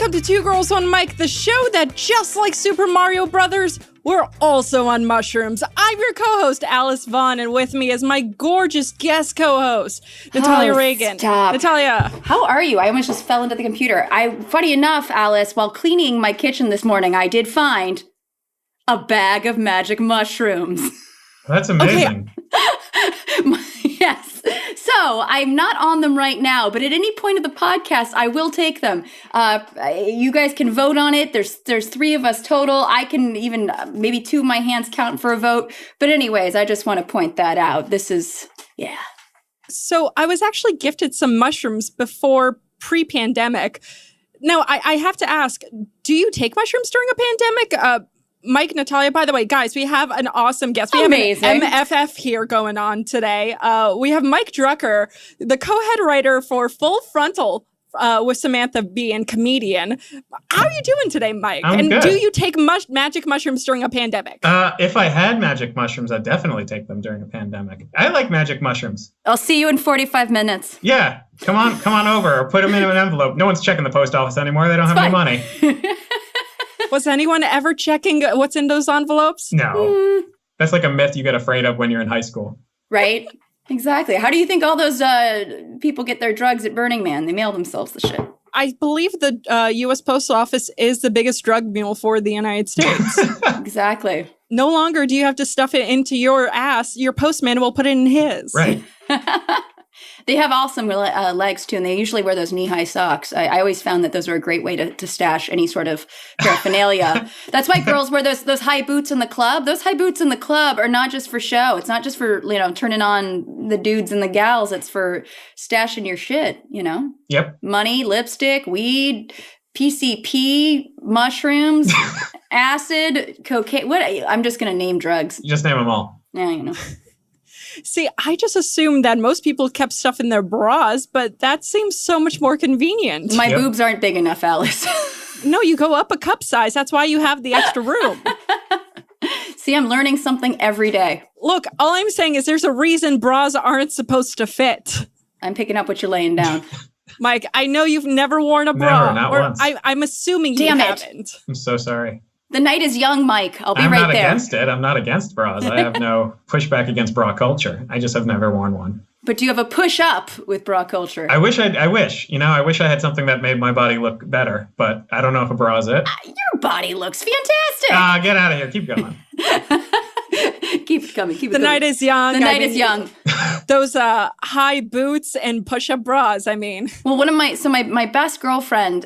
Welcome to Two Girls, One Mic, the show that, just like Super Mario Brothers, we're also on mushrooms. I'm your co-host, Alice Vaughn, and with me is my gorgeous guest co-host, Natalia Reagan. Stop. Natalia. How are you? I almost just fell into the computer. Funny enough, Alice, while cleaning my kitchen this morning, I did find a bag of magic mushrooms. That's amazing. Okay. Yes. So I'm not on them right now, but at any point of the podcast, I will take them. You guys can vote on it. There's 3 of us total. I can even, maybe 2 of my hands count for a vote. But anyways, I just want to point that out. This is, yeah. So I was actually gifted some mushrooms before pre-pandemic. Now, I have to ask, do you take mushrooms during a pandemic? Mike, Natalia, by the way, guys, we have an awesome guest. We have an MFF here going on today. We have Mike Drucker, the co-head writer for Full Frontal with Samantha Bee and comedian. How are you doing today, Mike? I'm good. Do you take magic mushrooms during a pandemic? If I had magic mushrooms, I'd definitely take them during a pandemic. I like magic mushrooms. I'll see you in 45 minutes. Yeah, come on over or put them in an envelope. No one's checking the post office anymore. They don't have any money. Was anyone ever checking what's in those envelopes? No. That's like a myth you get afraid of when you're in high school. Right? Exactly. How do you think all those people get their drugs at Burning Man? They mail themselves the shit. I believe the U.S. Postal Office is the biggest drug mule for the United States. Exactly. No longer do you have to stuff it into your ass. Your postman will put it in his. Right. They have awesome legs, too, and they usually wear those knee-high socks. I always found that those are a great way to stash any sort of paraphernalia. That's why girls wear those high boots in the club. Those high boots in the club are not just for show. It's not just for, turning on the dudes and the gals. It's for stashing your shit, Yep. Money, lipstick, weed, PCP, mushrooms, acid, cocaine. I'm just going to name drugs. You just name them all. Yeah, See, I just assumed that most people kept stuff in their bras, but that seems so much more convenient. My boobs aren't big enough, Alice. No, you go up a cup size. That's why you have the extra room. See, I'm learning something every day. Look, all I'm saying is there's a reason bras aren't supposed to fit. I'm picking up what you're laying down. Mike, I know you've never worn a bra. Never, not once. I'm assuming you haven't. I'm so sorry. The night is young, Mike. I'll be right there. I'm not against it. I'm not against bras. I have no pushback against bra culture. I just have never worn one. But do you have a push-up with bra culture? I wish. I wish I had something that made my body look better, but I don't know if a bra is it. Your body looks fantastic. Get out of here. Keep going. Keep it coming. The night is young. The night is young. Those high boots and push-up bras, I mean. Well, my best girlfriend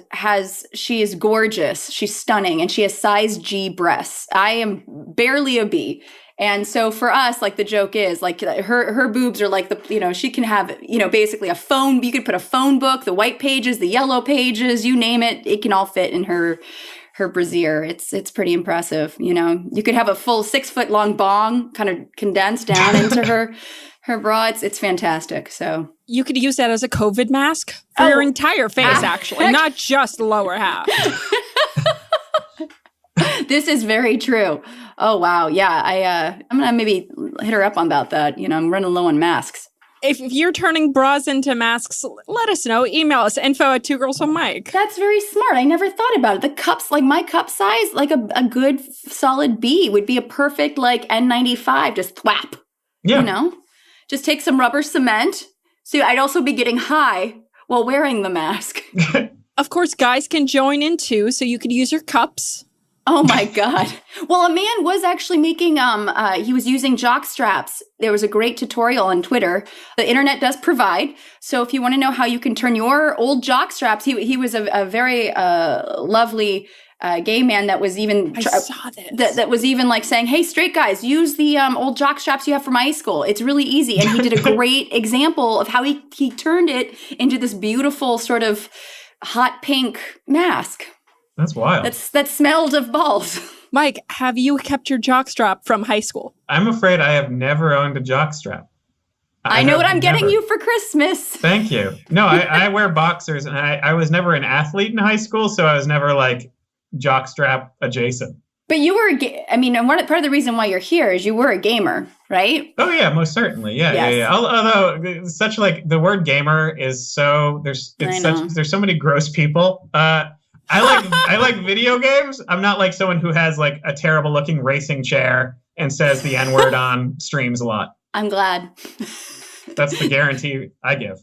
she is gorgeous. She's stunning, and she has size G breasts. I am barely a B. And so for us, like, the joke is, like, her boobs are like she can have, basically a phone. You could put a phone book, the white pages, the yellow pages, you name it. It can all fit in her brassiere. It's pretty impressive. You could have a full 6-foot long bong kind of condensed down into her bra. It's fantastic. So you could use that as a COVID mask for your entire face, actually, not just the lower half. This is very true. Oh, wow. Yeah, I'm going to maybe hit her up on about that. I'm running low on masks. If you're turning bras into masks, let us know. Email us, info@twogirlsonemic. That's very smart. I never thought about it. The cups, like my cup size, like a good solid B would be a perfect, like, N95, just thwap. Yeah. Just take some rubber cement. So I'd also be getting high while wearing the mask. Of course, guys can join in too, so you could use your cups. Oh my God. Well, a man was actually making, he was using jock straps. There was a great tutorial on Twitter. The internet does provide. So if you want to know how you can turn your old jock straps, he was a very lovely gay man that was even I saw this. That was even like saying, hey, straight guys, use the old jock straps you have from high school. It's really easy. And he did a great example of how he turned it into this beautiful sort of hot pink mask. That's wild. That smelled of balls. Mike, have you kept your jockstrap from high school? I'm afraid I have never owned a jockstrap. I know what I'm getting you for Christmas. Thank you. No, I wear boxers, and I was never an athlete in high school, so I was never like jockstrap adjacent. But you were, part of the reason why you're here is you were a gamer, right? Oh yeah, most certainly. Yeah. Although such like the word gamer is so there's so many gross people. I like video games. I'm not like someone who has like a terrible looking racing chair and says the N-word on streams a lot. I'm glad. That's the guarantee I give.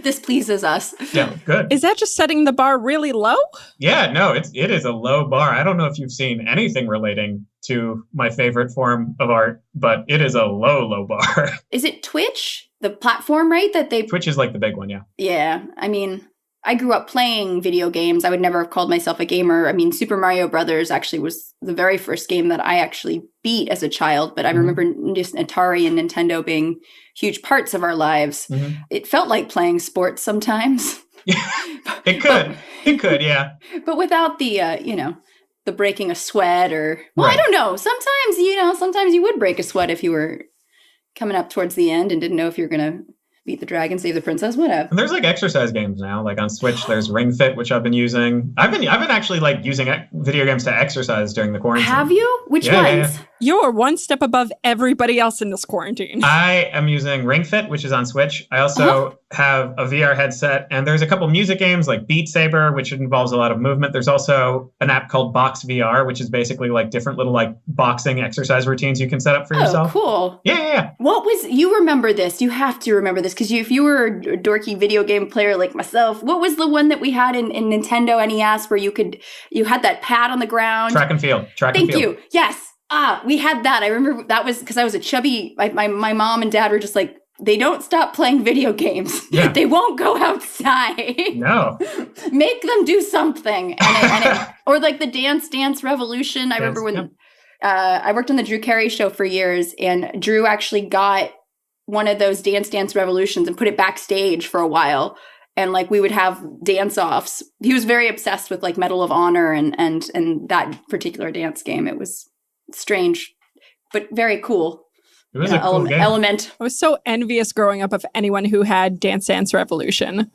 This pleases us. Yeah, good. Is that just setting the bar really low? Yeah, no, it is a low bar. I don't know if you've seen anything relating to my favorite form of art, but it is a low bar. Is it Twitch, the platform, right? Twitch is like the big one, yeah. Yeah, I mean, I grew up playing video games. I would never have called myself a gamer. I mean, Super Mario Brothers actually was the very first game that I actually beat as a child. But I remember just Atari and Nintendo being huge parts of our lives. Mm-hmm. It felt like playing sports sometimes. It could, yeah. But without the, the breaking a sweat or, well, right. I don't know. Sometimes you would break a sweat if you were coming up towards the end and didn't know if you were going to beat the dragon, save the princess, whatever. And there's like exercise games now, like on Switch. There's Ring Fit, which I've been using. I've been actually like using video games to exercise during the quarantine. Have you? Which ones? Yeah. You're one step above everybody else in this quarantine. I am using Ring Fit, which is on Switch. I also have a VR headset, and there's a couple music games like Beat Saber, which involves a lot of movement. There's also an app called Box VR, which is basically like different little like boxing exercise routines you can set up for yourself. Oh, cool. Yeah. You remember this? You have to remember this because if you were a dorky video game player like myself, what was the one that we had in Nintendo NES where you had that pad on the ground? Track and field. Thank you. Yes. We had that. I remember that was because I was a chubby, my mom and dad were just like, they don't stop playing video games. Yeah. They won't go outside. No. Make them do something. Or like the Dance Revolution. I remember when I worked on the Drew Carey show for years, and Drew actually got one of those Dance Revolutions and put it backstage for a while. And like we would have dance offs. He was very obsessed with like Medal of Honor and that particular dance game. It was strange, but very cool. It was a cool game. Element. I was so envious growing up of anyone who had Dance Revolution.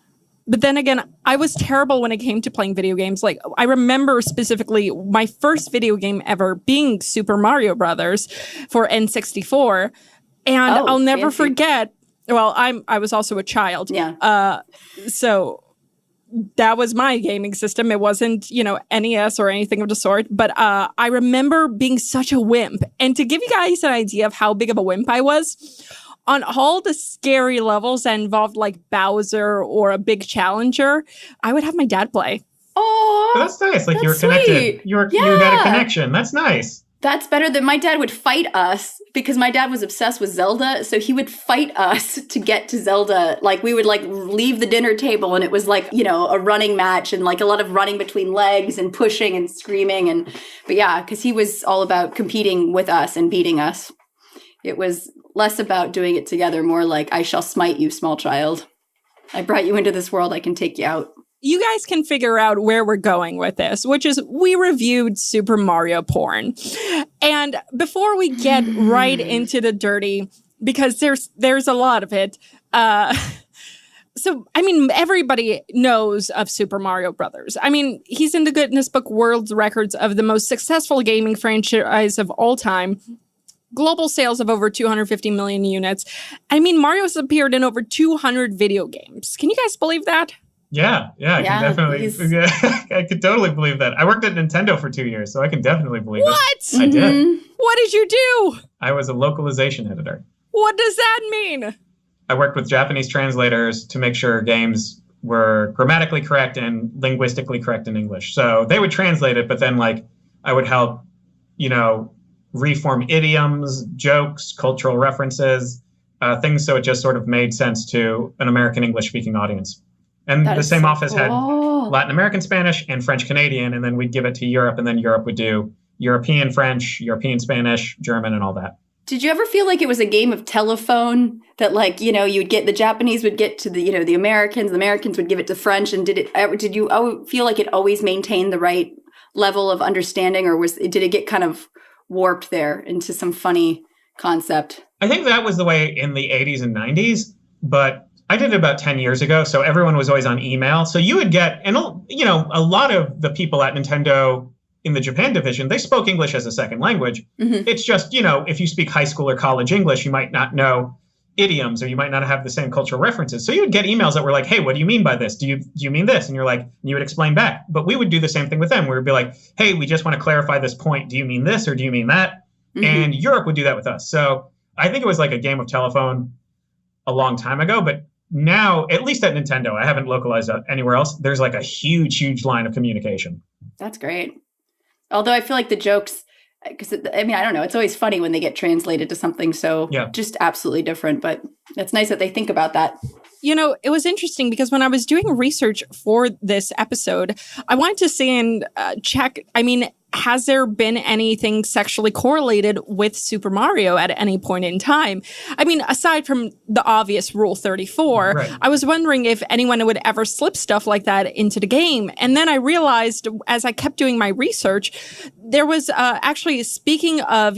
But then again, I was terrible when it came to playing video games. Like, I remember specifically my first video game ever being Super Mario Brothers for N64. And I'll never forget. Well, I was also a child. Yeah. So that was my gaming system. It wasn't, NES or anything of the sort. But I remember being such a wimp. And to give you guys an idea of how big of a wimp I was, on all the scary levels that involved like Bowser or a big challenger, I would have my dad play. Oh, that's nice. Like you were connected. You had a connection. That's nice. That's better than my dad would fight us because my dad was obsessed with Zelda. So he would fight us to get to Zelda. Like we would like leave the dinner table and it was like, a running match and like a lot of running between legs and pushing and screaming. But yeah, because he was all about competing with us and beating us. It was less about doing it together, more like, I shall smite you, small child. I brought you into this world, I can take you out. You guys can figure out where we're going with this, which is we reviewed Super Mario porn. And before we get right into the dirty, because there's a lot of it, so, I mean, everybody knows of Super Mario Brothers. I mean, he's in the Guinness Book World Records of the most successful gaming franchise of all time. Global sales of over 250 million units. I mean, Mario's appeared in over 200 video games. Can you guys believe that? Yeah, I can definitely. I could totally believe that. I worked at Nintendo for 2 years, so I can definitely believe it. What? I did. What did you do? I was a localization editor. What does that mean? I worked with Japanese translators to make sure games were grammatically correct and linguistically correct in English. So they would translate it, but then like I would help, reform idioms, jokes, cultural references, things so it just sort of made sense to an American English-speaking audience. And the same office had Latin American Spanish and French Canadian, and then we'd give it to Europe, and then Europe would do European French, European Spanish, German, and all that. Did you ever feel like it was a game of telephone that like, you'd get the Japanese would get to the, the Americans would give it to French, and did you feel like it always maintained the right level of understanding, or did it get kind of warped there into some funny concept? I think that was the way in the 80s and 90s, but I did it about 10 years ago, so everyone was always on email. So you would get, and a lot of the people at Nintendo in the Japan division, they spoke English as a second language. Mm-hmm. It's just, if you speak high school or college English, you might not know idioms, or you might not have the same cultural references. So you would get emails that were like, hey, what do you mean by this? Do you mean this? And you're like, you would explain back. But we would do the same thing with them. We would be like, hey, we just want to clarify this point. Do you mean this or do you mean that? Mm-hmm. And Europe would do that with us. So I think it was like a game of telephone a long time ago. But now, at least at Nintendo, I haven't localized it anywhere else. There's like a huge line of communication. That's great. Although I feel like the jokes, because I don't know, it's always funny when they get translated to something so just absolutely different. But it's nice that they think about that. You know, it was interesting because when I was doing research for this episode, I wanted to see and check, has there been anything sexually correlated with Super Mario at any point in time? Aside from the obvious Rule 34, right. I was wondering if anyone would ever slip stuff like that into the game. And then I realized, as I kept doing my research, there was actually, speaking of,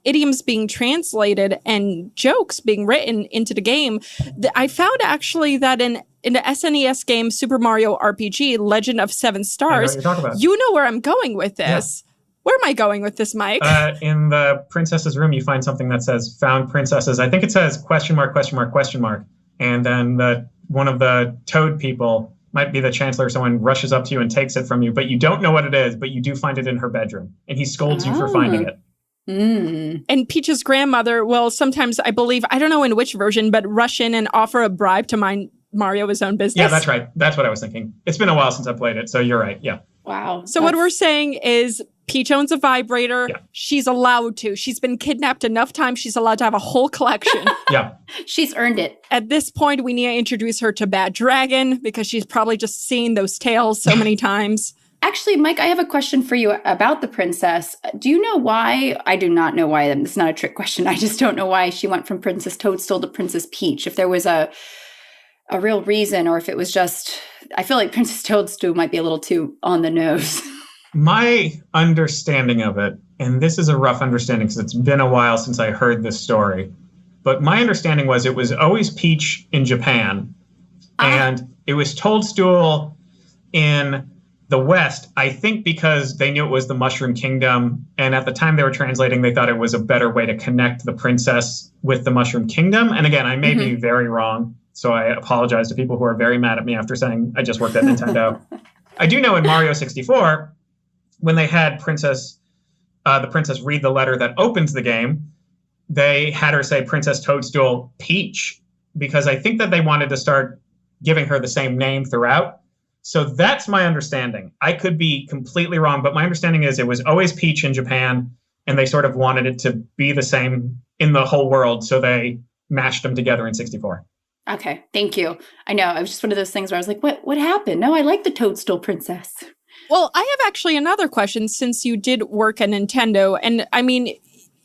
idioms being translated and jokes being written into the game, I found actually that in the SNES game Super Mario RPG Legend of Seven Stars, you know where I'm going with this. Yeah. Where am I going with this, Mike? In the princess's room, you find something that says found princesses. I think it says ? And then one of the Toad people, might be the Chancellor, someone rushes up to you and takes it from you, but you don't know what it is, but you do find it in her bedroom. And he scolds you for finding it. Mm. And Peach's grandmother will sometimes, I believe, I don't know in which version, but rush in and offer a bribe to mind Mario his own business. Yeah, that's right. That's what I was thinking. It's been a while since I played it, so you're right. Yeah. Wow. So what we're saying is Peach owns a vibrator. Yeah. She's allowed to. She's been kidnapped enough times. She's allowed to have a whole collection. Yeah. She's earned it. At this point, we need to introduce her to Bad Dragon because she's probably just seen those tales so many times. Actually, Mike, I have a question for you about the princess. Do you know why? I do not know why. It's not a trick question. I just don't know why she went from Princess Toadstool to Princess Peach. If there was a real reason, or if it was just, I feel like Princess Toadstool might be a little too on the nose. My understanding of it, and this is a rough understanding because it's been a while since I heard this story, but my understanding was it was always Peach in Japan, and it was Toadstool in the West, I think because they knew it was the Mushroom Kingdom, and at the time they were translating, they thought it was a better way to connect the princess with the Mushroom Kingdom. And again, I may be very wrong, so I apologize to people who are very mad at me after saying I just worked at Nintendo. I do know in Mario 64, when they had the princess read the letter that opens the game, they had her say Princess Toadstool Peach, because I think that they wanted to start giving her the same name throughout. So that's my understanding. I could be completely wrong, but my understanding is it was always Peach in Japan, and they sort of wanted it to be the same in the whole world, so they mashed them together in 64. Okay, thank you. I know, it was just one of those things where I was like, what happened? No, I like the Toadstool Princess. Well, I have actually another question, since you did work at Nintendo, and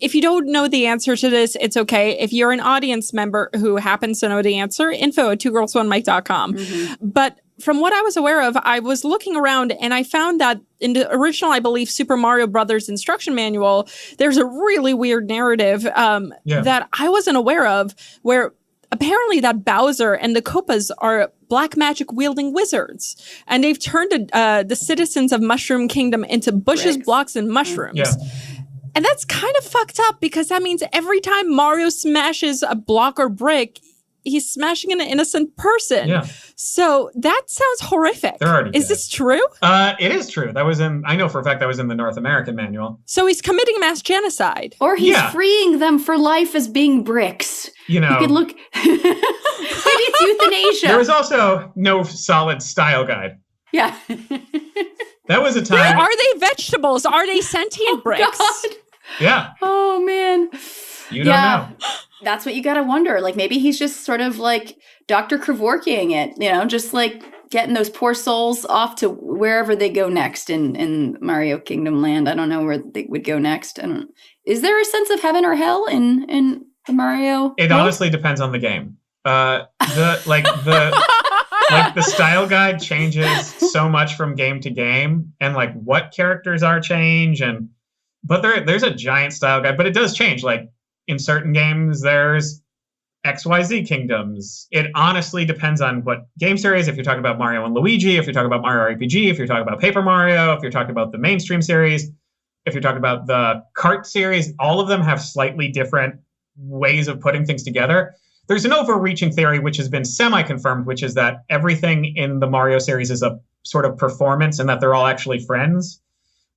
if you don't know the answer to this, it's okay. If you're an audience member who happens to know the answer, info@twogirlsOneMic.com. But from what I was aware of, I was looking around and I found that in the original, I believe, Super Mario Brothers instruction manual, there's a really weird narrative that I wasn't aware of, where apparently that Bowser and the Koopas are black magic wielding wizards. And they've turned the citizens of Mushroom Kingdom into bushes, blocks, and mushrooms. Yeah. And that's kind of fucked up, because that means every time Mario smashes a block or brick, he's smashing an innocent person. Yeah. So that sounds horrific. Is this true? It is true. I know for a fact that was in the North American manual. So he's committing mass genocide. Or he's freeing them for life as being bricks. You could look. Maybe it's euthanasia. There was also no solid style guide. Yeah. That was a time. Are they vegetables? Are they sentient bricks? God. Yeah. Oh, man. You don't know. That's what you got to wonder. Like, maybe he's just sort of like Dr. Kevorkian it, just like getting those poor souls off to wherever they go next in Mario Kingdom Land. I don't know where they would go next. Is there a sense of heaven or hell in the Mario? It honestly depends on the game. The style guide changes so much from game to game, and like what characters are change, but there's a giant style guide, but it does change. Like in certain games, there's XYZ kingdoms. It honestly depends on what game series. If you're talking about Mario and Luigi, if you're talking about Mario RPG, if you're talking about Paper Mario, if you're talking about the mainstream series, if you're talking about the kart series, all of them have slightly different ways of putting things together. there's an overreaching theory which has been semi-confirmed, which is that everything in the Mario series is a sort of performance and that they're all actually friends.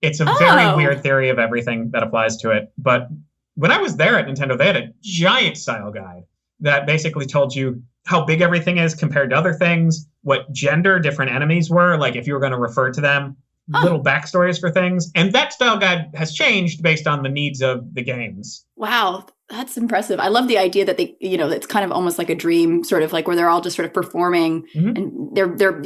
It's a very weird theory of everything that applies to it. But when I was there at Nintendo, they had a giant style guide that basically told you how big everything is compared to other things, what gender different enemies were, like if you were going to refer to them, little backstories for things. And that style guide has changed based on the needs of the games. Wow, that's impressive. I love the idea that they, it's kind of almost like a dream, sort of like where they're all just sort of performing and they're,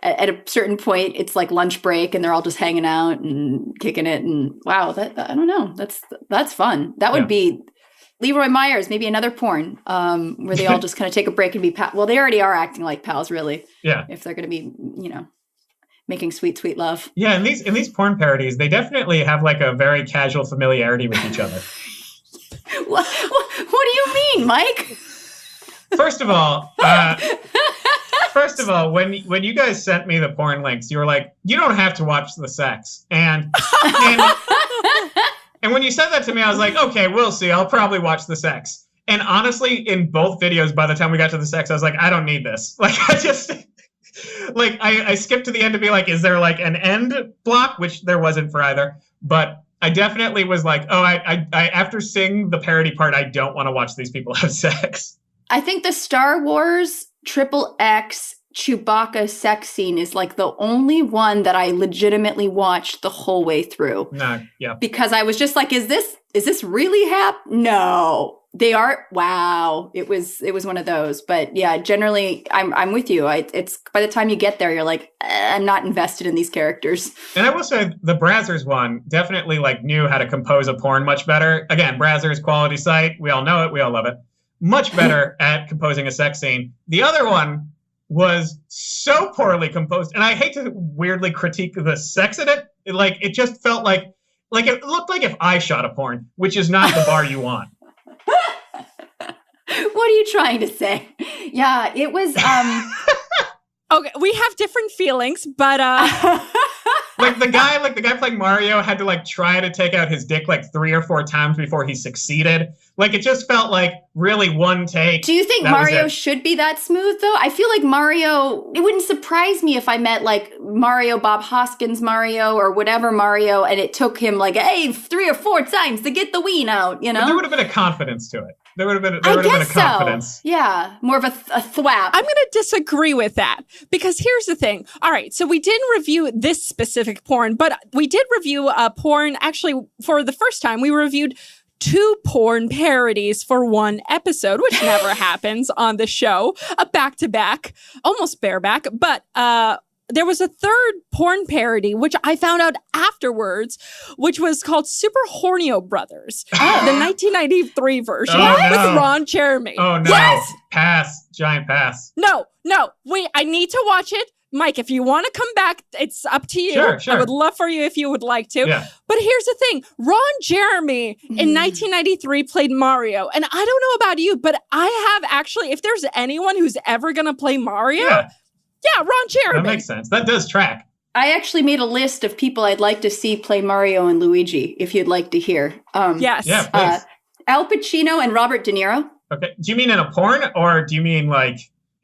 at a certain point, it's like lunch break and they're all just hanging out and kicking it. And wow, that I don't know. That's fun. That would be Leroy Myers, maybe another porn where they all just kind of take a break and be pals. Well, they already are acting like pals, really. Yeah. If they're going to be, making sweet, sweet love. Yeah, in these porn parodies, they definitely have like a very casual familiarity with each other. What do you mean, Mike? First of all, when you guys sent me the porn links, you were like, you don't have to watch the sex. And when you said that to me, I was like, okay, we'll see. I'll probably watch the sex. And honestly, in both videos, by the time we got to the sex, I was like, I don't need this. Like, I skipped to the end to be like, is there like an end block? Which there wasn't for either. But I definitely was like, oh, I after seeing the parody part, I don't want to watch these people have sex. I think the Star Wars XXX Chewbacca sex scene is like the only one that I legitimately watched the whole way through. Yeah. Because I was just like, is this really happening? No. They are. Wow. It was one of those. But yeah, generally I'm with you. It's by the time you get there, you're like, I'm not invested in these characters. And I will say the Brazzers one definitely like knew how to compose a porn much better. Again, Brazzers quality site. We all know it. We all love it. Much better at composing a sex scene. The other one was so poorly composed. And I hate to weirdly critique the sex in it. It just felt like it looked like if I shot a porn, which is not the bar you want. What are you trying to say? Yeah, it was Okay, we have different feelings, but the guy playing Mario had to try to take out his dick 3 or 4 times before he succeeded. It just felt like really one take. Do you think Mario should be that smooth though? I feel like Mario, it wouldn't surprise me if I met Mario, Bob Hoskins Mario or whatever Mario, and it took him 3 or 4 times to get the ween out, But there would have been a confidence to it. There would have been a confidence. So. Yeah, more of a thwap. I'm going to disagree with that because here's the thing. All right, so we didn't review this specific porn, but we did review porn. Actually, for the first time, we reviewed 2 porn parodies for 1 episode, which never happens on the show. A back-to-back, almost bareback, but there was a 3rd porn parody, which I found out afterwards, which was called Super Hornio Brothers, the 1993 version with Ron Jeremy. Oh, no. Yes! Pass. Giant pass. No. Wait, I need to watch it. Mike, if you want to come back, it's up to you. Sure. I would love for you if you would like to. Yeah. But here's the thing. Ron Jeremy in 1993 played Mario. And I don't know about you, but I have actually, if there's anyone who's ever going to play Mario... Yeah, Ron Jeremy. That makes sense. That does track. I actually made a list of people I'd like to see play Mario and Luigi, if you'd like to hear. Yes. Yeah, please. Al Pacino and Robert De Niro. Okay. Do you mean in a porn or do you mean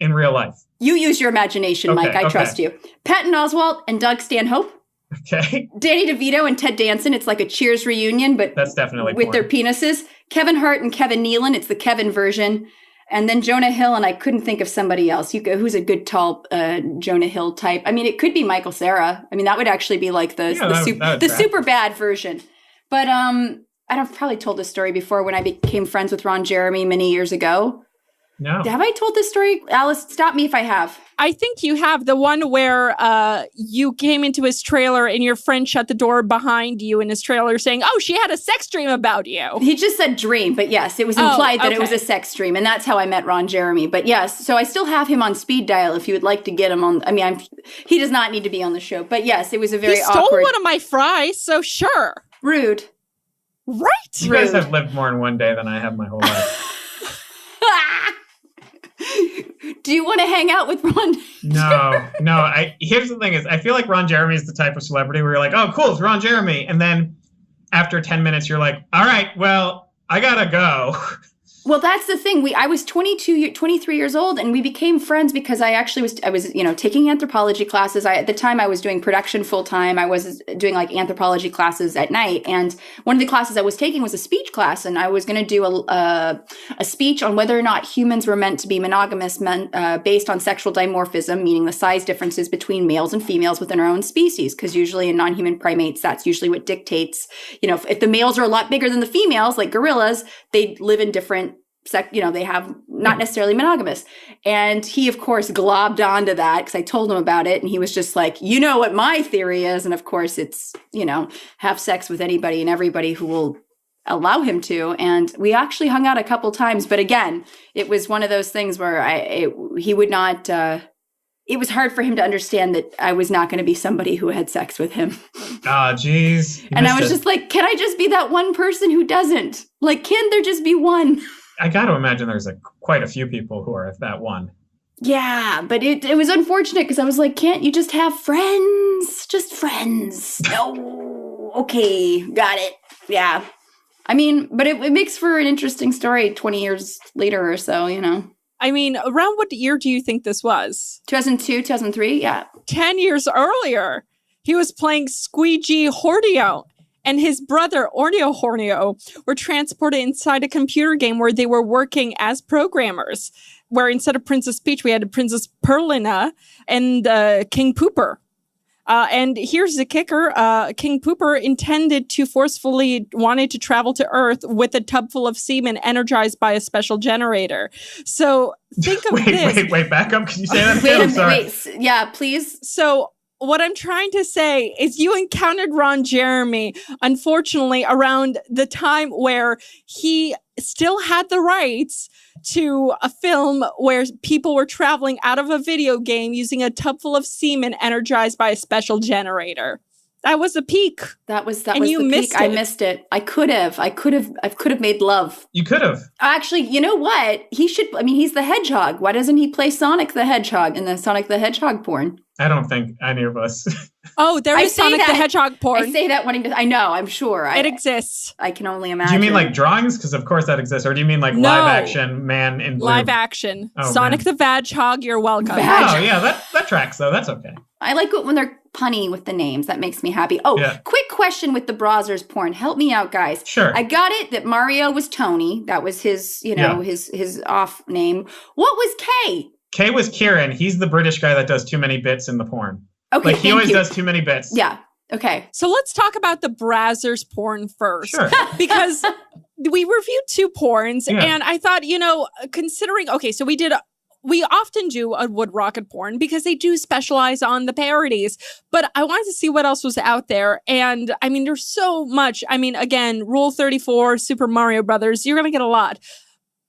in real life? You use your imagination, Mike. I trust you. Patton Oswalt and Doug Stanhope. Okay. Danny DeVito and Ted Danson. It's like a Cheers reunion, but that's definitely with porn. Their penises. Kevin Hart and Kevin Nealon. It's the Kevin version. And then Jonah Hill, and I couldn't think of somebody else. Who's a good tall Jonah Hill type? I mean, it could be Michael Cera. I mean, that would actually be the super bad version. But I've probably told this story before when I became friends with Ron Jeremy many years ago. No. Have I told this story? Alice, stop me if I have. I think you have. The one where you came into his trailer and your friend shut the door behind you in his trailer saying, oh, she had a sex dream about you. He just said dream, but yes, it was implied that it was a sex dream. And that's how I met Ron Jeremy. But yes, so I still have him on speed dial if you would like to get him on. I mean, he does not need to be on the show. But yes, it was a very awkward. He stole one of my fries, so sure. Rude. Right. You guys have lived more in one day than I have my whole life. Do you want to hang out with Ron? No. Here's the thing is, I feel like Ron Jeremy is the type of celebrity where you're like, oh, cool, it's Ron Jeremy. And then after 10 minutes, you're like, all right, well, I gotta go. Well, that's the thing. I was 23 years old, and we became friends because I was taking anthropology classes. At the time I was doing production full time. I was doing like anthropology classes at night. And one of the classes I was taking was a speech class, and I was going to do a speech on whether or not humans were meant to be monogamous based on sexual dimorphism, meaning the size differences between males and females within our own species. Because usually in non-human primates, that's usually what dictates, if the males are a lot bigger than the females, like gorillas, they live in different they have not necessarily monogamous. And he, of course, globbed onto that because I told him about it. And he was just like, you know what my theory is. And of course, it's, have sex with anybody and everybody who will allow him to. And we actually hung out a couple times. But again, it was one of those things where he would not, it was hard for him to understand that I was not going to be somebody who had sex with him. Oh, geez. And I was just like, can I just be that one person who doesn't? Like, can there just be one? I got to imagine there's quite a few people who are that one. Yeah, but it was unfortunate because I was like, can't you just have friends? Just friends. No. Okay, got it. Yeah. I mean, but it makes for an interesting story 20 years later or so, I mean, around what year do you think this was? 2002, 2003, yeah. 10 years earlier, he was playing Squeegee Hordio and his brother, Orneo Horneo, were transported inside a computer game where they were working as programmers, where instead of Princess Peach, we had Princess Perlina and King Pooper. And here's the kicker. King Pooper wanted to travel to Earth with a tub full of semen energized by a special generator. So think of this. Wait, back up. Can you say that again? I'm sorry. Wait, yeah, please. So what I'm trying to say is you encountered Ron Jeremy, unfortunately, around the time where he still had the rights to a film where people were traveling out of a video game using a tub full of semen energized by a special generator. That was the peak. That was the peak. I missed it. I could have made love. You could have. Actually, you know what? He's the Hedgehog. Why doesn't he play Sonic the Hedgehog in the Sonic the Hedgehog porn? I don't think any of us. Oh, there is Sonic the Hedgehog porn. I say that wanting to. I know. I'm sure. It exists. I can only imagine. Do you mean like drawings? Because of course that exists. Or do you mean like live action man in blue? Live action. Oh, Sonic the Hedgehog. You're welcome. Oh yeah, that tracks though. That's okay. I like it when they're punny with the names. That makes me happy. Oh, yeah. Quick question with the Brazzers porn. Help me out, guys. Sure. I got it that Mario was Tony. That was his, his off name. What was K? K was Kieran. He's the British guy that does too many bits in the porn. Okay, he always does too many bits. Yeah. Okay. So let's talk about the Brazzers porn first. Sure. Because we reviewed 2 porns, and I thought, considering, so we often do a Wood Rocket porn because they do specialize on the parodies, but I wanted to see what else was out there. And I mean, there's so much. I mean, again, Rule 34, Super Mario Brothers, you're going to get a lot.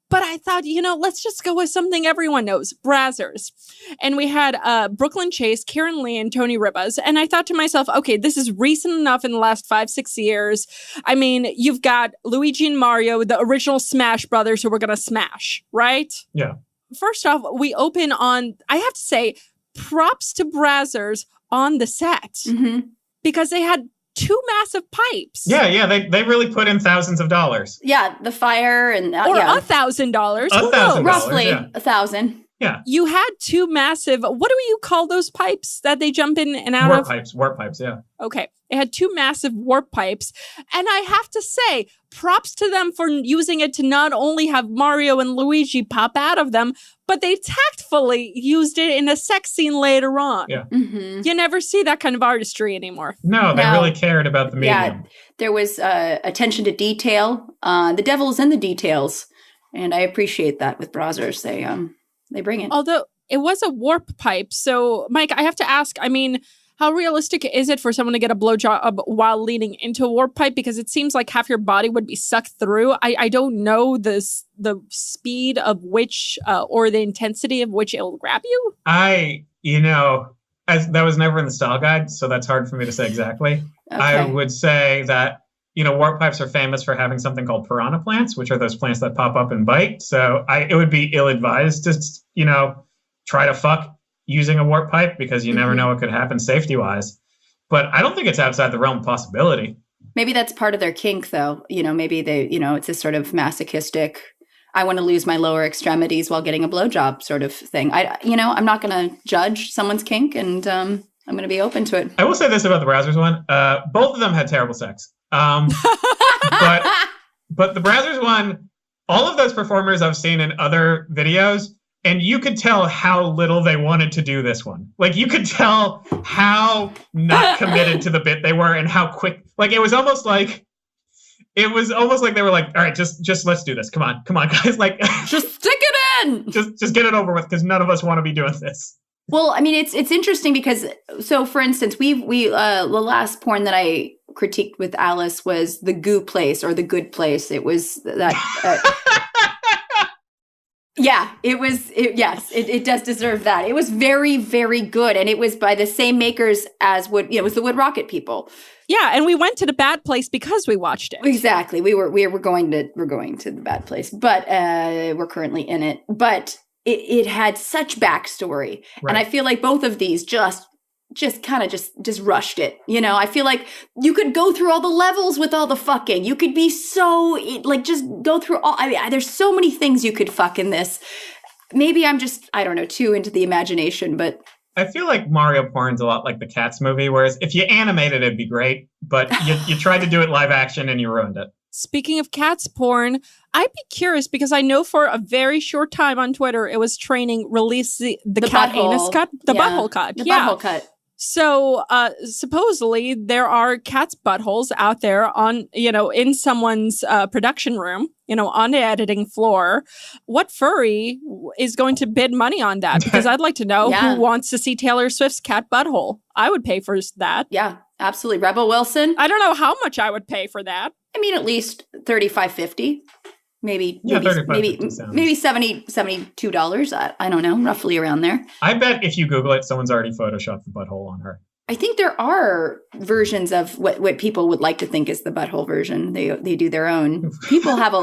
But I thought, let's just go with something everyone knows, Brazzers. And we had Brooklyn Chase, Karen Lee, and Tony Ribas. And I thought to myself, okay, this is recent enough in the last 5-6 years. I mean, you've got Luigi and Mario, the original Smash Brothers, who were going to smash, right? Yeah. First off, we open on, I have to say, props to Brazzers on the set. Mm-hmm. Because they had 2 massive pipes. Yeah, they really put in thousands of dollars. Yeah, the fire and or $1,000. $1,000, roughly $1,000. Yeah, you had 2 massive. What do you call those pipes that they jump in and out of? Warp pipes. Yeah. Okay, they had 2 massive warp pipes, and I have to say, props to them for using it to not only have Mario and Luigi pop out of them, but they tactfully used it in a sex scene later on. Yeah. Mm-hmm. You never see that kind of artistry anymore. No, they really cared about the medium. Yeah, there was attention to detail. The devil is in the details, and I appreciate that with Brazzers. They bring it. Although it was a warp pipe, so Mike, I have to ask. I mean, how realistic is it for someone to get a blowjob while leaning into a warp pipe? Because it seems like half your body would be sucked through. I don't know the speed of which or the intensity of which it'll grab you. That was never in the style guide, so that's hard for me to say exactly. Okay. I would say that, warp pipes are famous for having something called piranha plants, which are those plants that pop up and bite. So it would be ill-advised to, try to fuck using a warp pipe because you never know what could happen safety-wise. But I don't think it's outside the realm of possibility. Maybe that's part of their kink, though. Maybe they, it's a sort of masochistic. I want to lose my lower extremities while getting a blowjob sort of thing. I'm not going to judge someone's kink, and I'm going to be open to it. I will say this about the Browsers one. Both of them had terrible sex. But the Browsers one, all of those performers I've seen in other videos, and you could tell how little they wanted to do this one. Like, you could tell how not committed to the bit they were and how quick. Like, it was almost like they were like, all right, just let's do this. Come on, guys. Like, just stick it in. Just get it over with, because none of us want to be doing this. Well, I mean, it's interesting because, so for instance, we the last porn that I critiqued with Alice was the Goo Place or the Good Place. It was that. Yeah, it does deserve that. It was very, very good, and it was by the same makers as it was the Wood Rocket people. Yeah, and we went to the Bad Place because we watched it. Exactly, we're going to the Bad Place, but we're currently in it. But it had such backstory, right. And I feel like both of these just kind of just rushed it. I feel like you could go through all the levels with all the fucking. You could be so just go through all. I mean, there's so many things you could fuck in this. Maybe I'm just, I don't know, too into the imagination, but I feel like Mario porn's a lot like the Cats movie, whereas if you animated it'd be great, but you tried to do it live action and you ruined it. Speaking of Cats porn, I'd be curious because I know for a very short time on Twitter it was training release the cat butthole. Anus cut, butthole cut. Butthole cut. So supposedly there are cats' buttholes out there on, in someone's production room, on the editing floor. What furry is going to bid money on that? Because I'd like to know who wants to see Taylor Swift's cat butthole. I would pay for that. Yeah, absolutely. Rebel Wilson. I don't know how much I would pay for that. I mean, at least $35.50. Maybe $72. I don't know, roughly around there. I bet if you Google it, someone's already photoshopped the butthole on her. I think there are versions of what people would like to think is the butthole version. They do their own. People have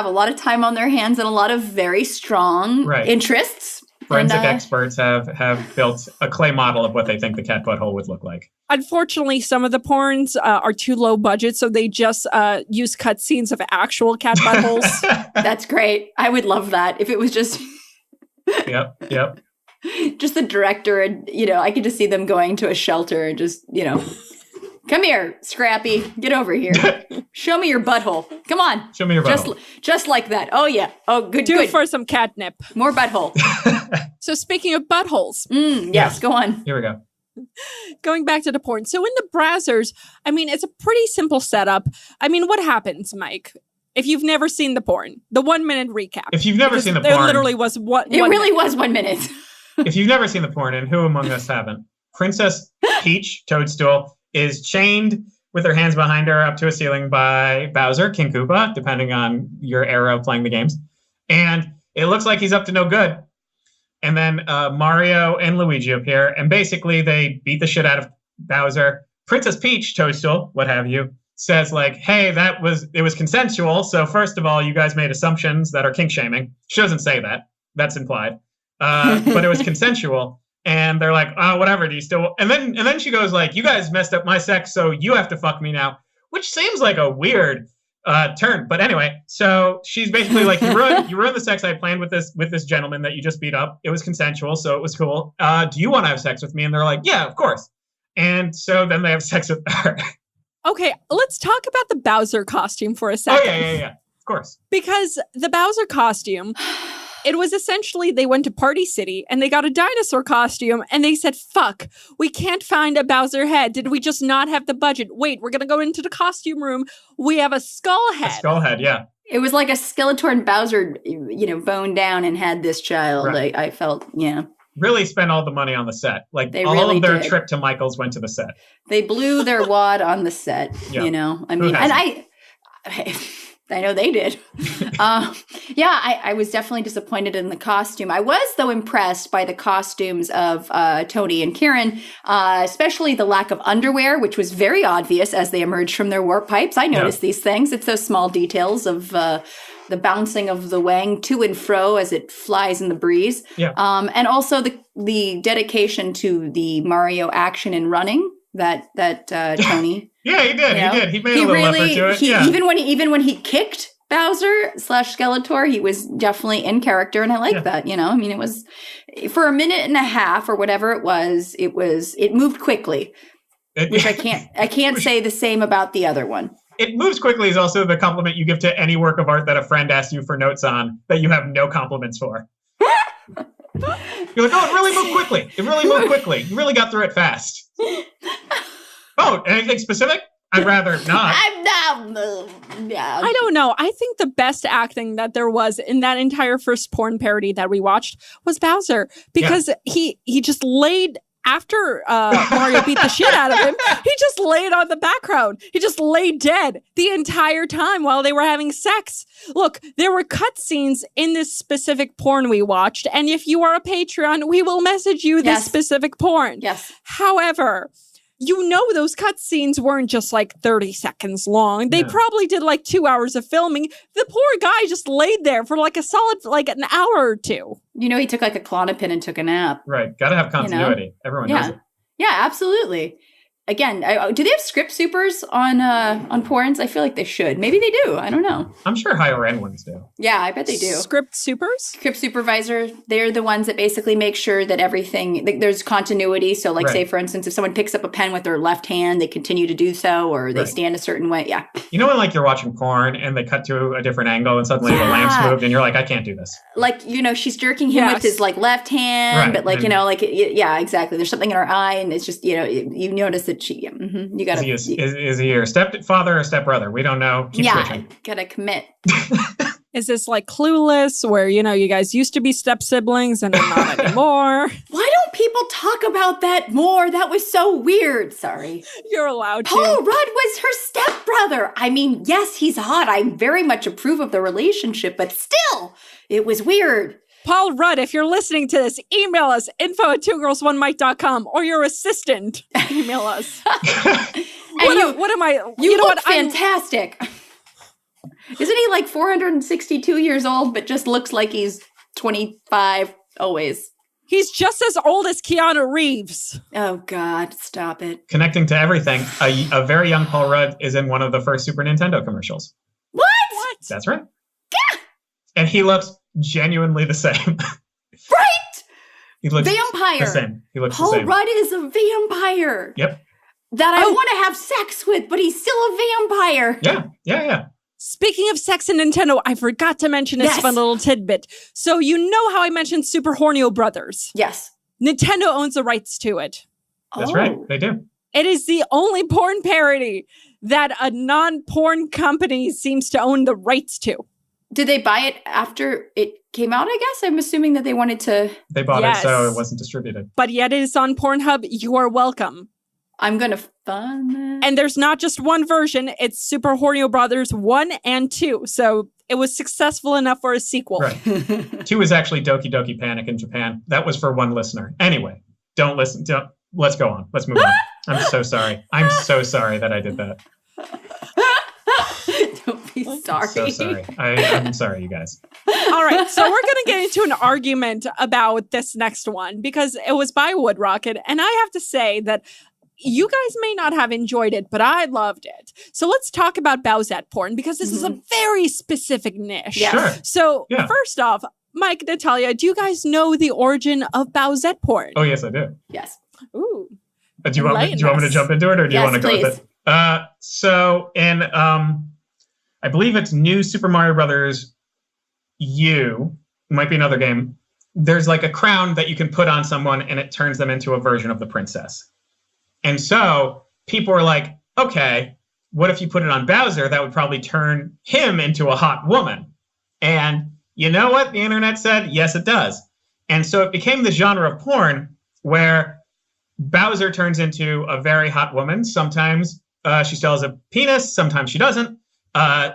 a lot of time on their hands and a lot of very strong interests. Forensic experts have built a clay model of what they think the cat butthole would look like. Unfortunately, some of the porns are too low budget, so they just use cutscenes of actual cat buttholes. That's great. I would love that if it was just... Yep. Just the director and, I could just see them going to a shelter and just, come here, Scrappy, get over here. Show me your butthole. Come on. Show me your butthole. Just like that. Oh, yeah. Oh, good. Do it for some catnip. More butthole. So speaking of buttholes. Yes, go on. Here we go. Going back to the porn. So in the browsers, I mean, it's a pretty simple setup. I mean, what happens, Mike? If you've never seen the porn, the 1 minute recap. If you've never seen the porn. There literally was one. It really was 1 minute. If you've never seen the porn, and who among us haven't, Princess Peach, Toadstool, is chained with her hands behind her up to a ceiling by Bowser, King Koopa, depending on your era of playing the games. And it looks like he's up to no good. And then Mario and Luigi appear, and basically they beat the shit out of Bowser. Princess Peach, Toadstool, what have you, says like, hey, it was consensual, so first of all, you guys made assumptions that are kink shaming. She doesn't say that. That's implied. But it was consensual. And they're like, oh, whatever, do you still... And then she goes like, you guys messed up my sex, so you have to fuck me now. Which seems like a weird turn. But anyway, so she's basically like, you ruined the sex I planned with this gentleman that you just beat up. It was consensual, so it was cool. Do you want to have sex with me? And they're like, yeah, of course. And so then they have sex with her. Okay, let's talk about the Bowser costume for a second. Oh, yeah. Of course. Because the Bowser costume... It was essentially they went to Party City and they got a dinosaur costume and they said, fuck, we can't find a Bowser head. Did we just not have the budget? Wait, we're going to go into the costume room. We have a skull head. A skull head, yeah. It was like a Skeletor and Bowser, boned down and had this child. Right. I felt, Really spent all the money on the set. Like they all really of their did. trip to Michael's went to the set. They blew their wad on the set, Yeah. I mean, and I know they did. I was definitely disappointed in the costume. I was, though, impressed by the costumes of Tony and Kieran, especially the lack of underwear, which was very obvious as they emerged from their warp pipes. I noticed these things. It's those small details of the bouncing of the wang to and fro as it flies in the breeze. Yeah. And also the dedication to the Mario action and running that Tony... Yeah, he did. He did. He made a little effort to it. Even when he kicked Bowser / Skeletor. He was definitely in character, and I like that, you know? I mean, it was, for a minute and a half or whatever it moved quickly, which I can't say the same about the other one. It moves quickly is also the compliment you give to any work of art that a friend asks you for notes on that you have no compliments for. You're like, oh, it really moved quickly. It really moved quickly. You really got through it fast. Oh, anything specific? I'd rather not. I don't know. I think the best acting that there was in that entire first porn parody that we watched was Bowser, because he just laid, after Mario beat the shit out of him, he just laid on the background. He just laid dead the entire time while they were having sex. Look, there were cutscenes in this specific porn we watched, and if you are a Patreon, we will message you this specific porn. Yes. However, you know those cutscenes weren't just like 30 seconds long. They probably did like 2 hours of filming. The poor guy just laid there for like a solid, like an hour or two. You know, he took like a Klonopin and took a nap. Right. Got to have continuity. You know? Everyone knows it. Yeah, absolutely. Again, do they have script supers on porns? I feel like they should. Maybe they do. I don't know. I'm sure higher end ones do. Yeah, I bet they do. Script supers? Script supervisor. They're the ones that basically make sure that everything, there's continuity. So like say, for instance, if someone picks up a pen with their left hand, they continue to do so, or they stand a certain way. Yeah. You know when like you're watching porn and they cut to a different angle and suddenly the lamp's moved and you're like, I can't do this. Like, you know, she's jerking him with his like left hand, but like, you know, like, yeah, exactly. There's something in her eye and it's just, you know, you notice that she, you gotta. Is he your stepfather or stepbrother? We don't know. Keep switching. Gotta commit. Is this like Clueless, where, you know, you guys used to be step siblings and not anymore? Why don't people talk about that more? That was so weird. Sorry. You're allowed to. Paul Rudd was her stepbrother. I mean, yes, he's hot. I very much approve of the relationship, but still, it was weird. Paul Rudd, if you're listening to this, email us, info@twogirlsonemic.com, or your assistant. Email us. What am I? You know what? Fantastic. Isn't he like 462 years old, but just looks like he's 25 always? He's just as old as Keanu Reeves. Oh, God, stop it. Connecting to everything, a very young Paul Rudd is in one of the first Super Nintendo commercials. What? That's right. Yeah. And he looks genuinely the same. Right? He looks vampire. The same. He looks Paul the same. Rudd is a vampire. Yep. That I want to have sex with, but he's still a vampire. Yeah. Speaking of sex and Nintendo, I forgot to mention this fun little tidbit. So you know how I mentioned Super Hornio Brothers? Yes. Nintendo owns the rights to it. That's right. They do. It is the only porn parody that a non-porn company seems to own the rights to. Did they buy it after it came out, I guess? I'm assuming that they wanted to... They bought it, so it wasn't distributed. But yet it is on Pornhub. You are welcome. I'm going to fund that. And there's not just one version. It's Super Hornio Brothers 1 and 2. So it was successful enough for a sequel. Right. 2 is actually Doki Doki Panic in Japan. That was for one listener. Anyway, let's go on. Let's move on. I'm so sorry. I'm so sorry that I did that. Don't be sorry. I'm so sorry. I'm sorry, you guys. All right. So we're going to get into an argument about this next one because it was by Wood Rocket. And I have to say that you guys may not have enjoyed it, but I loved it. So let's talk about Bowsette porn because this is a very specific niche. Yeah. Sure. So first off, Mike, Natalia, do you guys know the origin of Bowsette porn? Oh, yes, I do. Yes. Ooh. Do you want me to jump into it or do you want to go with it? So in, I believe it's New Super Mario Brothers U, might be another game. There's like a crown that you can put on someone and it turns them into a version of the princess. And so people are like, okay, what if you put it on Bowser? That would probably turn him into a hot woman. And you know what? The internet said, yes, it does. And so it became the genre of porn where Bowser turns into a very hot woman. Sometimes she still has a penis. Sometimes she doesn't.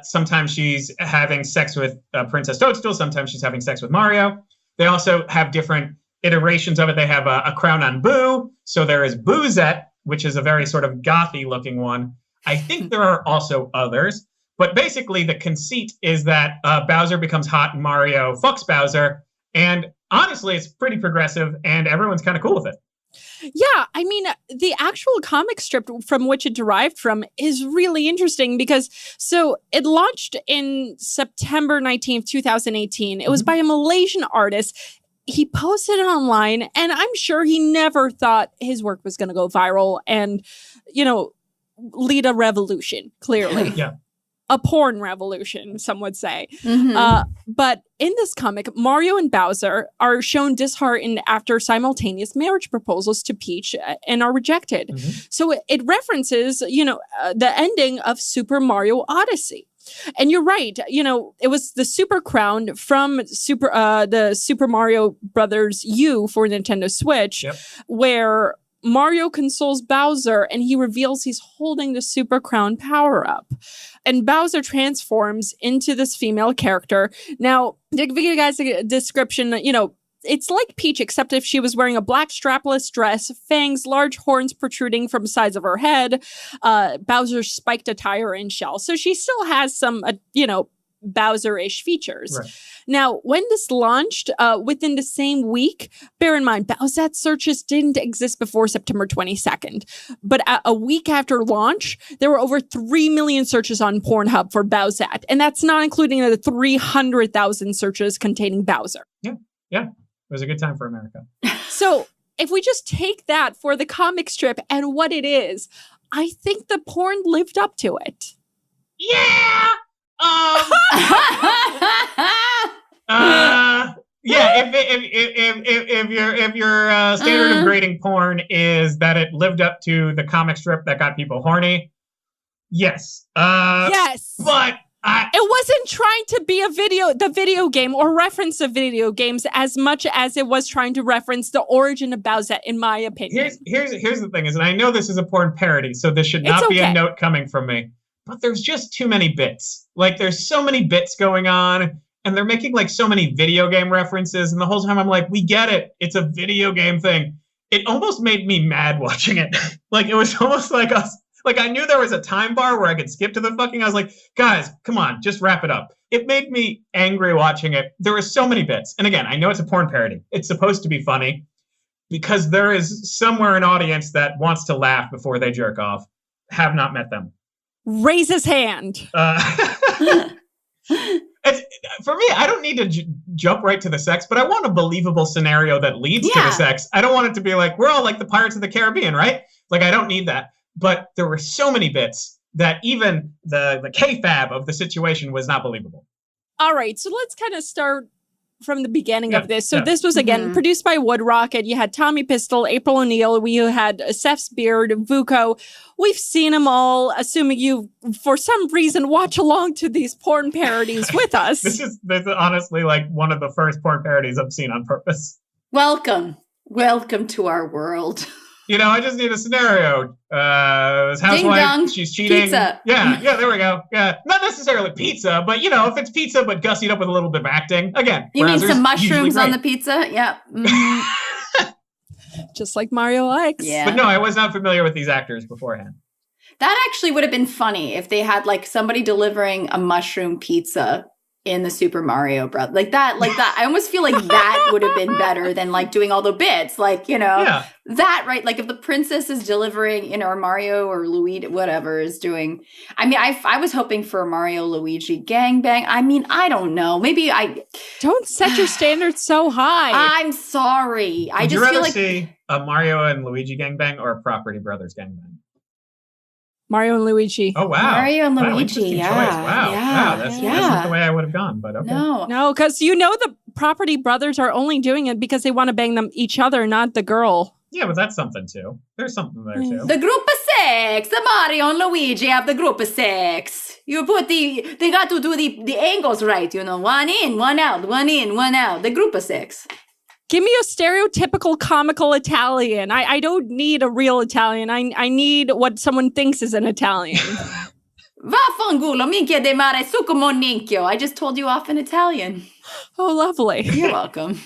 Sometimes she's having sex with Princess Toadstool. Sometimes she's having sex with Mario. They also have different iterations of it. They have a crown on Boo. So there is Boozette, which is a very sort of gothy looking one. I think there are also others. But basically the conceit is that Bowser becomes hot and Mario fucks Bowser. And honestly, it's pretty progressive and everyone's kind of cool with it. Yeah, I mean, the actual comic strip from which it derived from is really interesting because so it launched in September 19th, 2018. It was by a Malaysian artist. He posted it online, and I'm sure he never thought his work was going to go viral and, lead a revolution, clearly. Yeah. A porn revolution, some would say. But in this comic, Mario and Bowser are shown disheartened after simultaneous marriage proposals to Peach and are rejected. So it references, the ending of Super Mario Odyssey. And you're right, it was the Super Crown from the Super Mario Brothers U for Nintendo Switch, where Mario consoles Bowser and he reveals he's holding the Super Crown power-up. And Bowser transforms into this female character. Now, to give you guys a description, it's like Peach, except if she was wearing a black strapless dress, fangs, large horns protruding from the sides of her head, Bowser's spiked attire and shell. So she still has some, Bowser-ish features. Right. Now, when this launched, within the same week, bear in mind, Bowsette searches didn't exist before September 22nd. But a week after launch, there were over 3 million searches on Pornhub for Bowsette. And that's not including the 300,000 searches containing Bowser. Yeah. It was a good time for America. So if we just take that for the comic strip and what it is, I think the porn lived up to it. Yeah! If your standard of grading porn is that it lived up to the comic strip that got people horny, yes. Yes. But it wasn't trying to be the video game or reference the video games as much as it was trying to reference the origin of Bowsette, in my opinion. Here's the thing is, and I know this is a porn parody, so this should not be a note coming from me. But there's just too many bits. Like, there's so many bits going on, and they're making, like, so many video game references, and the whole time I'm like, we get it. It's a video game thing. It almost made me mad watching it. Like, it was almost like us. Like, I knew there was a time bar where I could skip to the fucking... I was like, guys, come on, just wrap it up. It made me angry watching it. There were so many bits. And again, I know it's a porn parody. It's supposed to be funny, because there is somewhere an audience that wants to laugh before they jerk off. Have not met them. Raise his hand. For me, I don't need to jump right to the sex, but I want a believable scenario that leads to the sex. I don't want it to be like, we're all like the Pirates of the Caribbean, right? Like, I don't need that. But there were so many bits that even the kayfabe of the situation was not believable. All right, so let's kind of start from the beginning of this. So this was, again, produced by Wood Rocket. You had Tommy Pistol, April O'Neil. We had Seth's Beard, Vuko. We've seen them all, assuming you, for some reason, watch along to these porn parodies with us. This is honestly like one of the first porn parodies I've seen on purpose. Welcome to our world. I just need a scenario. This housewife, she's cheating. Pizza. Yeah, there we go. Yeah, not necessarily pizza, but if it's pizza but gussied up with a little bit of acting, again. You mean some mushrooms on the pizza? Yeah. Just like Mario likes. Yeah. But no, I was not familiar with these actors beforehand. That actually would have been funny if they had like somebody delivering a mushroom pizza in the Super Mario Bros. Like that. I almost feel like that would have been better than like doing all the bits. Like, that, right? Like if the princess is delivering, or Mario or Luigi, whatever is doing. I mean, I was hoping for a Mario Luigi gangbang. I mean, I don't know. Maybe don't set your standards so high. I'm sorry. Would you rather see a Mario and Luigi gangbang or a Property Brothers gangbang? Mario and Luigi. Oh, wow. Mario and Luigi, yeah. Wow. That's not the way I would have gone, but okay. No, because the Property Brothers are only doing it because they want to bang them each other, not the girl. Yeah, but that's something, too. There's something there, too. The group of six! The Mario and Luigi have the group of six. You put they got to do the angles right, 1 in, 1 out, 1 in, 1 out. The group of six. Give me a stereotypical comical Italian. I don't need a real Italian. I need what someone thinks is an Italian. Vaffanculo, minchia de mare, su come ninchio. I just told you off in Italian. Oh, lovely. You're welcome.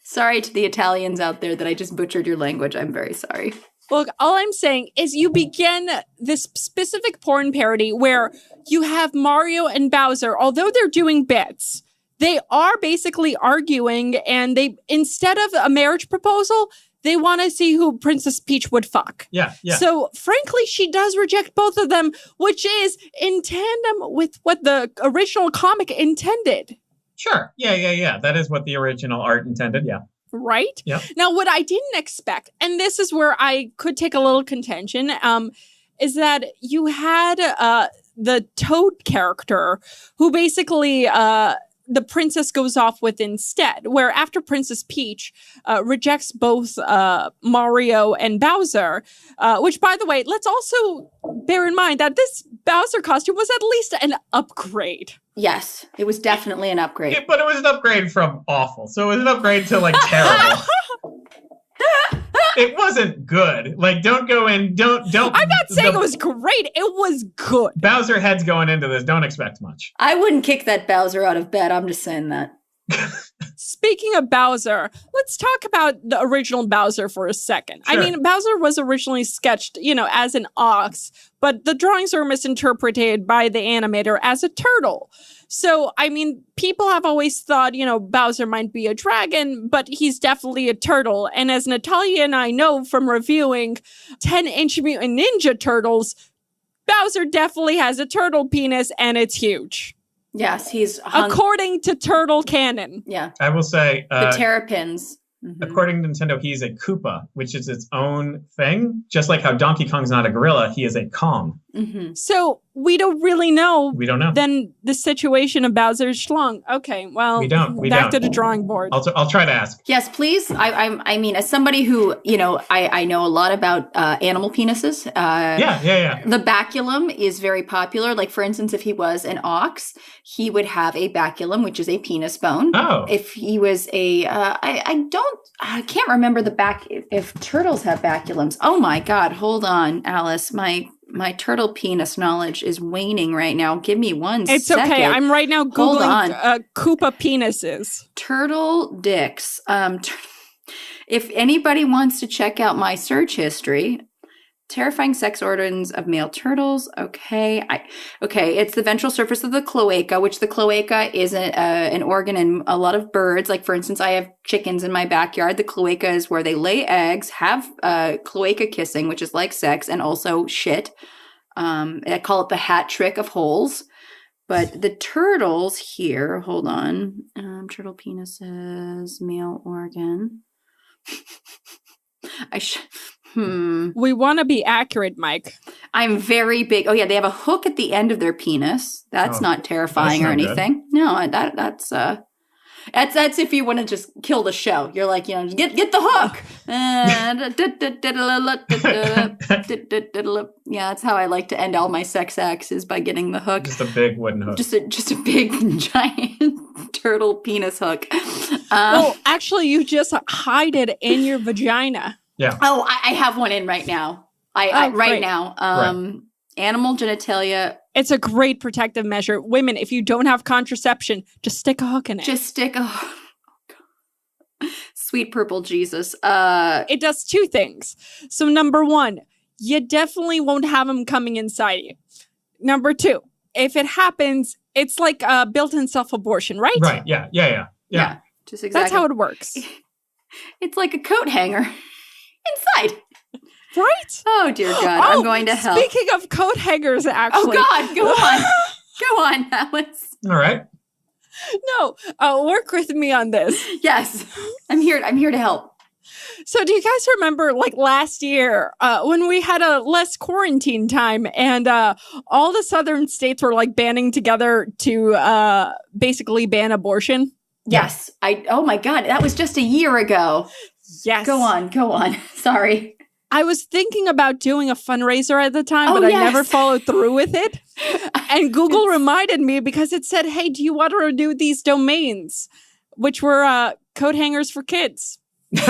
Sorry to the Italians out there that I just butchered your language. I'm very sorry. Look, all I'm saying is you begin this specific porn parody where you have Mario and Bowser, although they're doing bits, they are basically arguing, and instead of a marriage proposal, they want to see who Princess Peach would fuck. Yeah. So, frankly, she does reject both of them, which is in tandem with what the original comic intended. Sure. Yeah. That is what the original art intended. Yeah. Right? Yep. Now, what I didn't expect, and this is where I could take a little contention, is that you had the Toad character who basically the princess goes off with instead, where after Princess Peach rejects both Mario and Bowser, which, by the way, let's also bear in mind that this Bowser costume was at least an upgrade. Yes, it was definitely an upgrade. Yeah, but it was an upgrade from awful. So it was an upgrade to, like, terrible. It wasn't good. Like, don't go in. Don't. I'm not saying it was great. It was good. Bowser heads going into this. Don't expect much. I wouldn't kick that Bowser out of bed. I'm just saying that. Speaking of Bowser, let's talk about the original Bowser for a second. Sure. I mean, Bowser was originally sketched, as an ox, but the drawings were misinterpreted by the animator as a turtle. So, I mean, people have always thought, Bowser might be a dragon, but he's definitely a turtle. And as Natalia and I know from reviewing 10-inch Mutant Ninja Turtles, Bowser definitely has a turtle penis, and it's huge. Yes, he's according to Turtle Canon. Yeah. I will say the Terrapins. Mm-hmm. According to Nintendo, he's a Koopa, which is its own thing. Just like how Donkey Kong's not a gorilla, he is a Kong. Mm-hmm. So we don't really know. We don't know. Then the situation of Bowser's schlong. Okay, well, we don't. Back to the drawing board. I'll try to ask. Yes, please. I mean, as somebody who, I know a lot about animal penises. Yeah. The baculum is very popular. Like, for instance, if he was an ox, he would have a baculum, which is a penis bone. Oh. If he was I can't remember if turtles have baculums. Oh my God. Hold on, Alice. My turtle penis knowledge is waning right now. Give me one second. It's okay. I'm right now Googling Koopa penises. Turtle dicks. If anybody wants to check out my search history, terrifying sex organs of male turtles. Okay. It's the ventral surface of the cloaca, which the cloaca is an organ in a lot of birds. Like, for instance, I have chickens in my backyard. The cloaca is where they lay eggs, have cloaca kissing, which is like sex, and also shit. I call it the hat trick of holes. But the turtles here, hold on. Turtle penises, male organ. We want to be accurate, Mike. I'm very big. Oh yeah, they have a hook at the end of their penis. That's not terrifying or anything. Good. No, that's if you want to just kill the show. You're like, get the hook. Yeah, that's how I like to end all my sex acts, is by getting the hook. Just a big wooden hook. Just a big giant turtle penis hook. Well, actually, you just hide it in your vagina. Yeah. Oh, I have one in right now. Right now. Animal genitalia. It's a great protective measure. Women, if you don't have contraception, just stick a hook in it. Just stick a hook. Sweet purple Jesus. It does two things. So number one, you definitely won't have them coming inside you. Number two, if it happens, it's like built-in self-abortion, right? Right. Yeah. Just exactly. That's how it works. It's like a coat hanger inside. Right? Oh, dear God. I'm going to hell. Speaking of coat hangers, actually. Oh, God. Go on. Go on, Alice. All right. No, work with me on this. Yes. I'm here to help. So do you guys remember, like, last year when we had a less quarantine time and all the southern states were, like, banding together to basically ban abortion? Yes. Oh, my God. That was just a year ago. Yes. Go on. Sorry. I was thinking about doing a fundraiser at the time, but I never followed through with it. And Google reminded me because it said, hey, do you want to renew these domains? Which were coat hangers for kids. And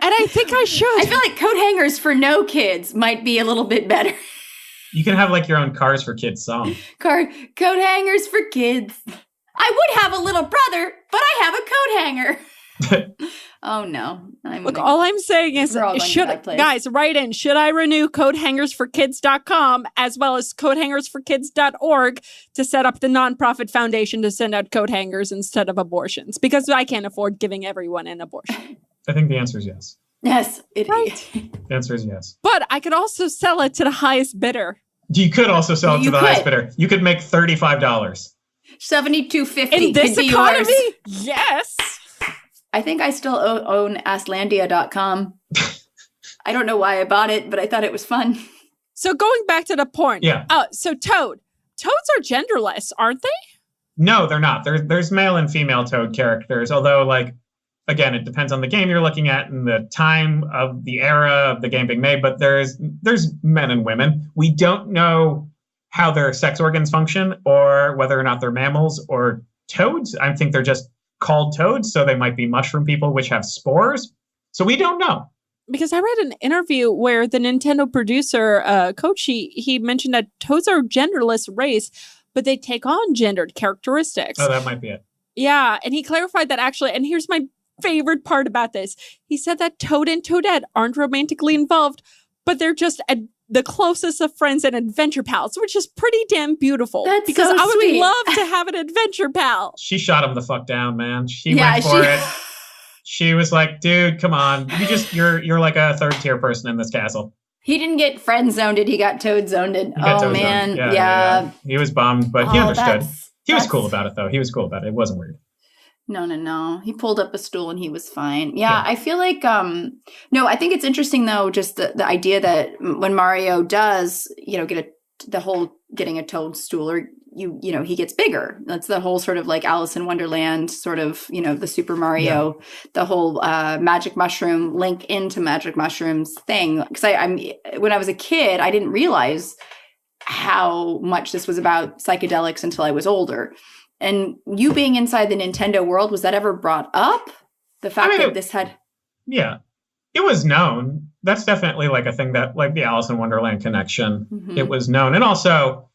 I think I should. I feel like coat hangers for no kids might be a little bit better. You can have, like, your own Cars for Kids song. Coat hangers for kids. I would have a little brother, but I have a coat hanger. Oh no. Look, all I'm saying is, guys, write in, should I renew coathangersforkids.com as well as coathangersforkids.org to set up the nonprofit foundation to send out coat hangers instead of abortions? Because I can't afford giving everyone an abortion. I think the answer is yes. Yes, it right. The answer is yes. But I could also sell it to the highest bidder. You could also sell it to the highest bidder. You could make $35. $72.50 in this economy. Yours. Yes. I think I still own Aslandia.com. I don't know why I bought it, but I thought it was fun. So going back to the porn. Yeah. So Toad. Toads are genderless, aren't they? No, they're not. There's male and female Toad characters, although, like, again, it depends on the game you're looking at and the time of the era of the game being made, but there's men and women. We don't know how their sex organs function or whether or not they're mammals or toads. I think they're just called toads, so they might be mushroom people which have spores. So we don't know. Because I read an interview where the Nintendo producer, Kochi, he mentioned that toads are a genderless race, but they take on gendered characteristics. Oh, that might be it. Yeah, and he clarified that actually, and here's my favorite part about this. He said that Toad and Toadette aren't romantically involved, but they're just the closest of friends and adventure pals, which is pretty damn beautiful. That's because so I would sweet. love to have an adventure pal. She shot him the fuck down, man. She went for it. She was like, dude, come on. You're like a third tier person in this castle. He didn't get friend zoned it. He got toad zoned it. Oh, man. Yeah. He was bummed, but he understood. He was cool about it, though. He was cool about it. It wasn't weird. No. He pulled up a stool and he was fine. Yeah. I feel like, no, I think it's interesting, though, just the idea that when Mario does, get the whole getting a toadstool, or he gets bigger. That's the whole sort of like Alice in Wonderland sort of, the Super Mario, the whole magic mushroom link into magic mushrooms thing. Because when I was a kid, I didn't realize how much this was about psychedelics until I was older. And you being inside the Nintendo world, was that ever brought up? The fact that this had... Yeah, it was known. That's definitely like a thing that, like the Alice in Wonderland connection, it was known. And also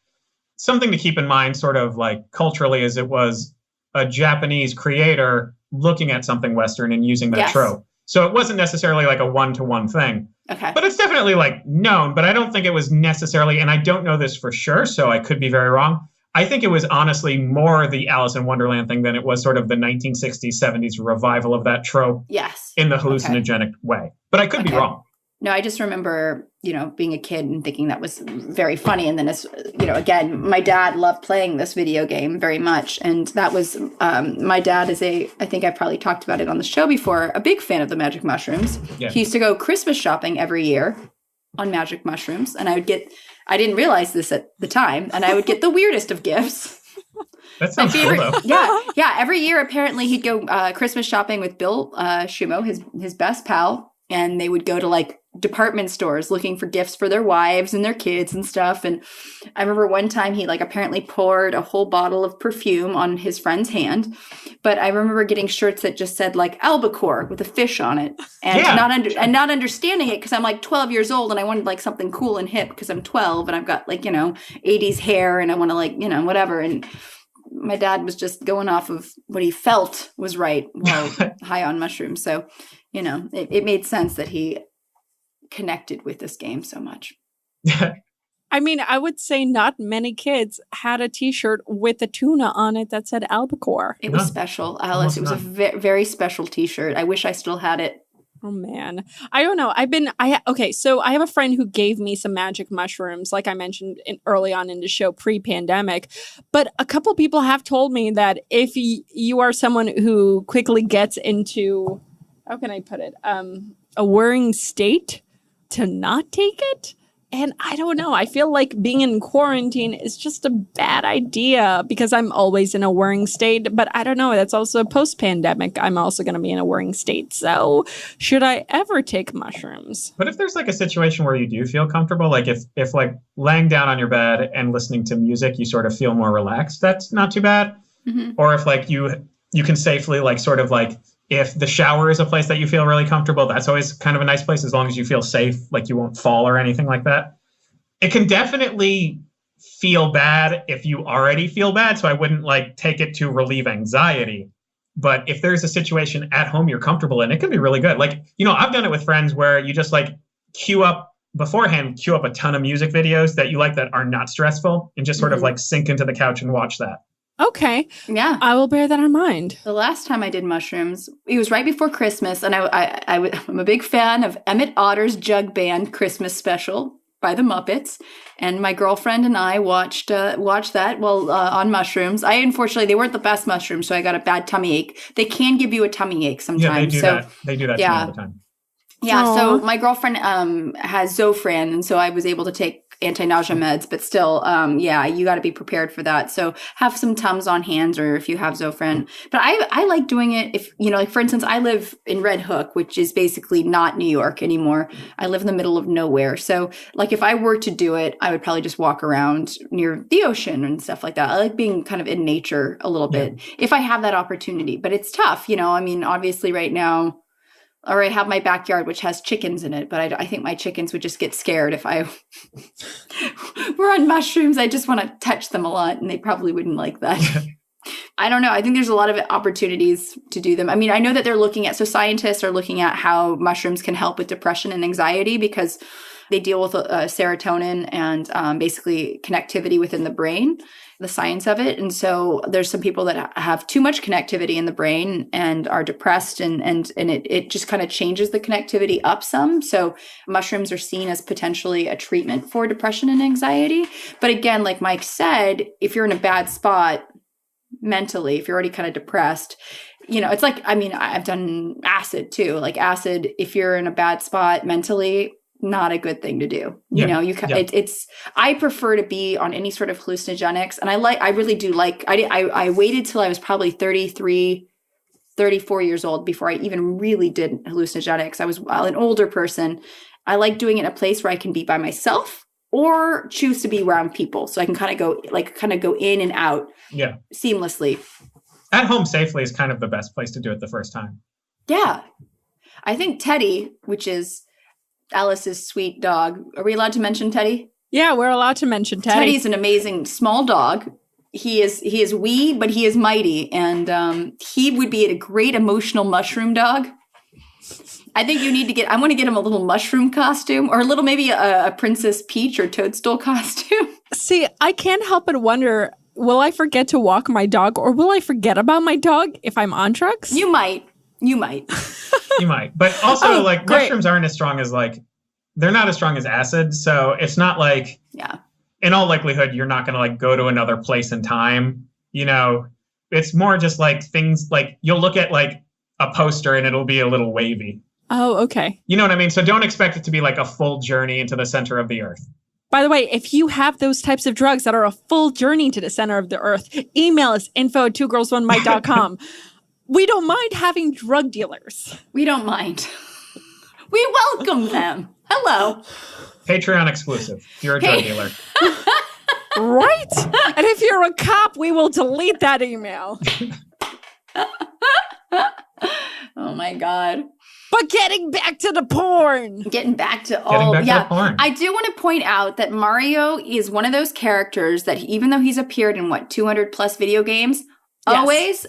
something to keep in mind sort of like culturally is it was a Japanese creator looking at something Western and using that trope. So it wasn't necessarily like a one-to-one thing. Okay. But it's definitely like known, but I don't think it was necessarily, and I don't know this for sure, so I could be very wrong. I think it was honestly more the Alice in Wonderland thing than it was sort of the 1960s, 70s revival of that trope in the hallucinogenic way. But I could be wrong. No, I just remember, being a kid and thinking that was very funny. And then, again, my dad loved playing this video game very much. And that was, my dad is I think I probably talked about it on the show before, a big fan of the magic mushrooms. Yeah. He used to go Christmas shopping every year on magic mushrooms. And I didn't realize this at the time, and I would get the weirdest of gifts. That sounds cool, though. Yeah. Every year, apparently, he'd go Christmas shopping with Bill Shumo, his best pal, and they would go to like department stores looking for gifts for their wives and their kids and stuff. And I remember one time he like apparently poured a whole bottle of perfume on his friend's hand. But I remember getting shirts that just said like albacore with a fish on it, and not understanding it because I'm like 12 years old and I wanted like something cool and hip because I'm 12 and I've got like 80s hair and I want to like whatever. And my dad was just going off of what he felt was right while high on mushrooms. So it made sense that he connected with this game so much. I mean, I would say not many kids had a T-shirt with a tuna on it that said albacore. It was special, Alice. It was a very special T-shirt. I wish I still had it. Oh, man. I don't know. So I have a friend who gave me some magic mushrooms, like I mentioned early on in the show, pre-pandemic. But a couple people have told me that if you are someone who quickly gets into, how can I put it, a worrying state, to not take it. And I don't know. I feel like being in quarantine is just a bad idea because I'm always in a worrying state. But I don't know. That's also post-pandemic. I'm also going to be in a worrying state. So should I ever take mushrooms? But if there's like a situation where you do feel comfortable, like if like laying down on your bed and listening to music, you sort of feel more relaxed, that's not too bad. Mm-hmm. Or if like you can safely like sort of like, if the shower is a place that you feel really comfortable, that's always kind of a nice place as long as you feel safe, like you won't fall or anything like that. It can definitely feel bad if you already feel bad, so I wouldn't like take it to relieve anxiety. But if there's a situation at home you're comfortable in, it can be really good. Like, I've done it with friends where you just like queue up a ton of music videos that you like that are not stressful and just sort of like sink into the couch and watch that. Okay. Yeah. I will bear that in mind. The last time I did mushrooms, it was right before Christmas, and I'm a big fan of Emmett Otter's Jug Band Christmas special by the Muppets, and my girlfriend and I watched that while on mushrooms. Unfortunately, they weren't the best mushrooms, so I got a bad tummy ache. They can give you a tummy ache sometimes. Yeah, they do that. They do that to me all the time. Yeah, Aww. So my girlfriend has Zofran, and so I was able to take anti-nausea meds, but still, you got to be prepared for that. So have some Tums on hand, or if you have Zofran. But I like doing it if, like for instance, I live in Red Hook, which is basically not New York anymore. I live in the middle of nowhere. So like if I were to do it, I would probably just walk around near the ocean and stuff like that. I like being kind of in nature a little bit if I have that opportunity, but it's tough. Obviously right now, or I have my backyard, which has chickens in it, but I think my chickens would just get scared if I were on mushrooms. I just want to touch them a lot, and they probably wouldn't like that. I don't know. I think there's a lot of opportunities to do them. I mean, I know that scientists are looking at how mushrooms can help with depression and anxiety because they deal with serotonin and basically connectivity within the brain, the science of it. And so there's some people that have too much connectivity in the brain and are depressed, and it just kind of changes the connectivity up some. So mushrooms are seen as potentially a treatment for depression and anxiety. But again, like Mike said, if you're in a bad spot mentally, if you're already kind of depressed, it's like, I mean, I've done acid too. Like acid, if you're in a bad spot mentally, not a good thing to do. I prefer to be on any sort of hallucinogenics. And I really do like, I waited till I was probably 33, 34 years old before I even really did hallucinogenics. I was an older person. I like doing it in a place where I can be by myself or choose to be around people. So I can kind of go in and out seamlessly. At home safely is kind of the best place to do it the first time. Yeah. I think Teddy, which is Alice's sweet dog. Are we allowed to mention Teddy? Yeah, we're allowed to mention Teddy. Teddy's an amazing small dog. He is wee, but he is mighty. And he would be a great emotional mushroom dog. I think I want to get him a little mushroom costume or maybe a Princess Peach or Toadstool costume. See, I can't help but wonder, will I forget to walk my dog or will I forget about my dog if I'm on drugs? You might. You might. But also mushrooms aren't as strong as they're not as strong as acid. So it's not like, in all likelihood, you're not going to go to another place in time. It's more just things you'll look at a poster and it'll be a little wavy. Oh, okay. You know what I mean? So don't expect it to be a full journey into the center of the earth. By the way, if you have those types of drugs that are a full journey to the center of the earth, email us info@twogirlsonemic.com. We don't mind having drug dealers. We don't mind. We welcome them. Hello. Patreon exclusive. You're a drug dealer. Right? And if you're a cop, we will delete that email. Oh my God. But getting back to the porn. Getting back to the porn. I do want to point out that Mario is one of those characters that even though he's appeared in 200 plus video games, always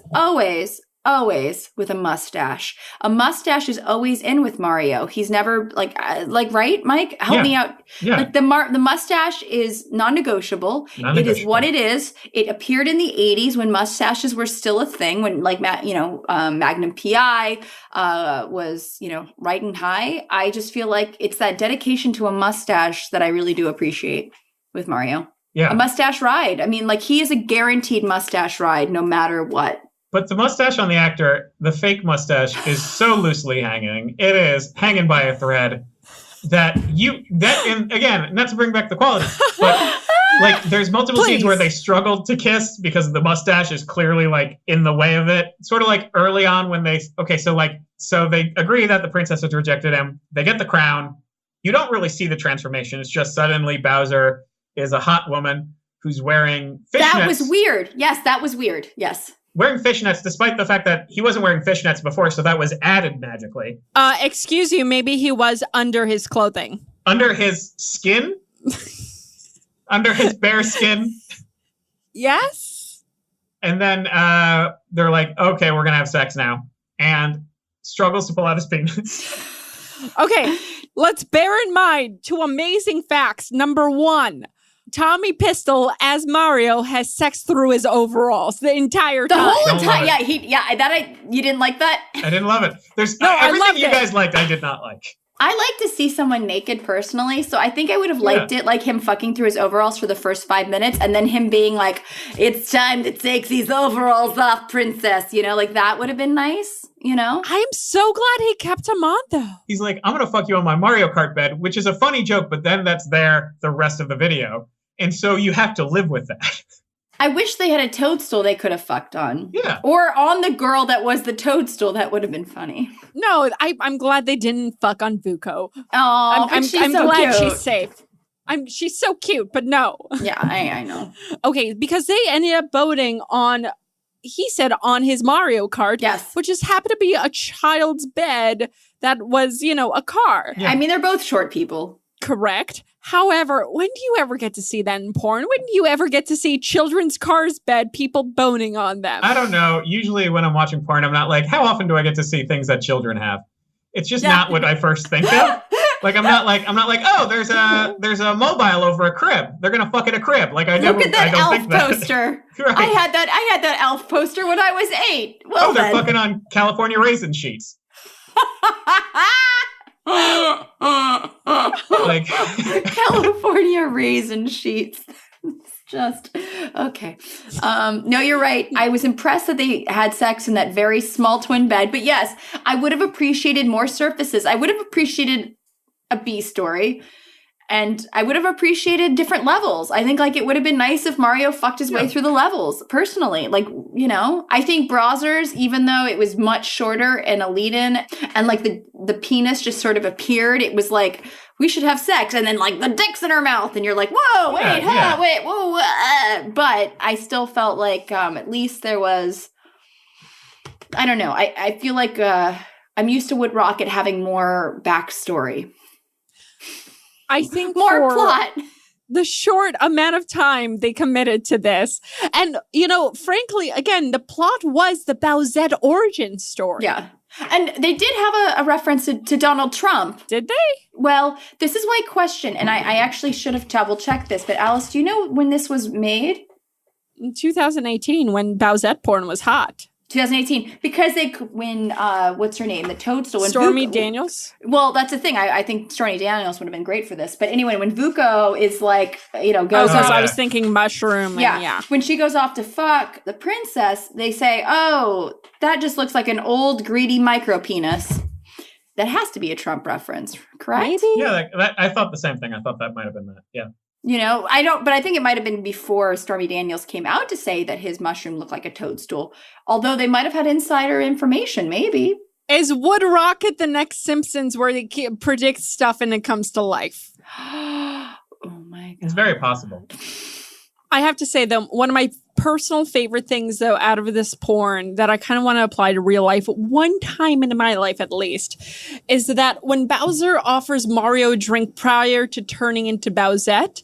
with a mustache. A mustache is always in with Mario. He's never right, Mike? Help me out. Yeah. The mustache is non-negotiable. It is what it is. It appeared in the 80s when mustaches were still a thing, when Magnum PI was, riding high. I just feel like it's that dedication to a mustache that I really do appreciate with Mario. Yeah. A mustache ride. I mean, he is a guaranteed mustache ride no matter what. But the mustache on the actor, the fake mustache, is so loosely hanging. It is hanging by a thread again, not to bring back the quality, but there's multiple scenes where they struggled to kiss because the mustache is clearly in the way of it. Sort of early on when so they agree that the princess has rejected him. They get the crown. You don't really see the transformation. It's just suddenly Bowser is a hot woman who's wearing fishnets. That was weird. Yes, that was weird. Yes. Wearing fishnets, despite the fact that he wasn't wearing fishnets before, so that was added magically. Excuse you, maybe he was under his clothing. Under his skin? Under his bare skin? Yes? And then they're like, okay, we're going to have sex now. And struggles to pull out his penis. Okay, let's bear in mind 2 amazing facts. Number 1, Tommy Pistol as Mario has sex through his overalls the entire time. The whole entire, you didn't like that? I didn't love it. There's No, everything you guys liked, I did not like. I like to see someone naked personally, so I think I would have liked it, like him fucking through his overalls for the first 5 minutes, and then him being like, "It's time to take these overalls off, princess." You know, like that would have been nice. You know, I am so glad he kept him on, though. He's like, "I'm gonna fuck you on my Mario Kart bed," which is a funny joke, but then that's there the rest of the video, and so you have to live with that. I wish they had a toadstool they could have fucked on. Yeah. Or on the girl that was the toadstool. That would have been funny. No, I'm glad they didn't fuck on Vuko. Oh, I'm she's so glad cute. she's safe. She's so cute, but no. Yeah, I know. Okay, because they ended up voting on, he said, on his Mario Kart. Yes. Which just happened to be a child's bed that was, a car. Yeah. I mean, they're both short people. Correct. However, when do you ever get to see that in porn? When do you ever get to see children's cars bed, people boning on them? I don't know. Usually when I'm watching porn, I'm not like, how often do I get to see things that children have? It's just not what I first think of. Like I'm not like, oh, there's a mobile over a crib. They're gonna fuck in a crib. Like I Look at that don't Elf think that. poster. Right. I had that Elf poster when I was 8. Well, they're fucking on California raisin sheets. Like California raisin sheets. It's just okay. No, you're right. I was impressed that they had sex in that very small twin bed. But yes, I would have appreciated more surfaces. I would have appreciated a B story. And I would have appreciated different levels. I think like it would have been nice if Mario fucked his way through the levels, personally. Like, I think Browsers, even though it was much shorter and a lead-in, and like the penis just sort of appeared, it was like, we should have sex, and then like the dick's in her mouth, and you're like, whoa, wait, wait, whoa. But I still felt like at least there was, I don't know, I feel like I'm used to Wood Rocket having more backstory. I think more plot. The short amount of time they committed to this. And, frankly, again, the plot was the Bowsette origin story. Yeah. And they did have a reference to Donald Trump. Did they? Well, this is my question, and I actually should have double-checked this, but Alice, do you know when this was made? In 2018, when Bowsette porn was hot. 2018, because when what's her name, the Toadstool, when Stormy Daniels. Well, that's the thing. I think Stormy Daniels would have been great for this. But anyway, when Vuko is like, goes. I was thinking mushroom. Yeah. When she goes off to fuck the princess, they say, "Oh, that just looks like an old greedy micro penis." That has to be a Trump reference, correct? Maybe. Yeah, I thought the same thing. I thought that might have been that. Yeah. But I think it might have been before Stormy Daniels came out to say that his mushroom looked like a toadstool. Although they might have had insider information, maybe. Is Wood Rocket the next Simpsons where they predict stuff and it comes to life? Oh my God. It's very possible. I have to say, though, one of my personal favorite things, though, out of this porn that I kind of want to apply to real life, one time in my life at least, is that when Bowser offers Mario a drink prior to turning into Bowsette,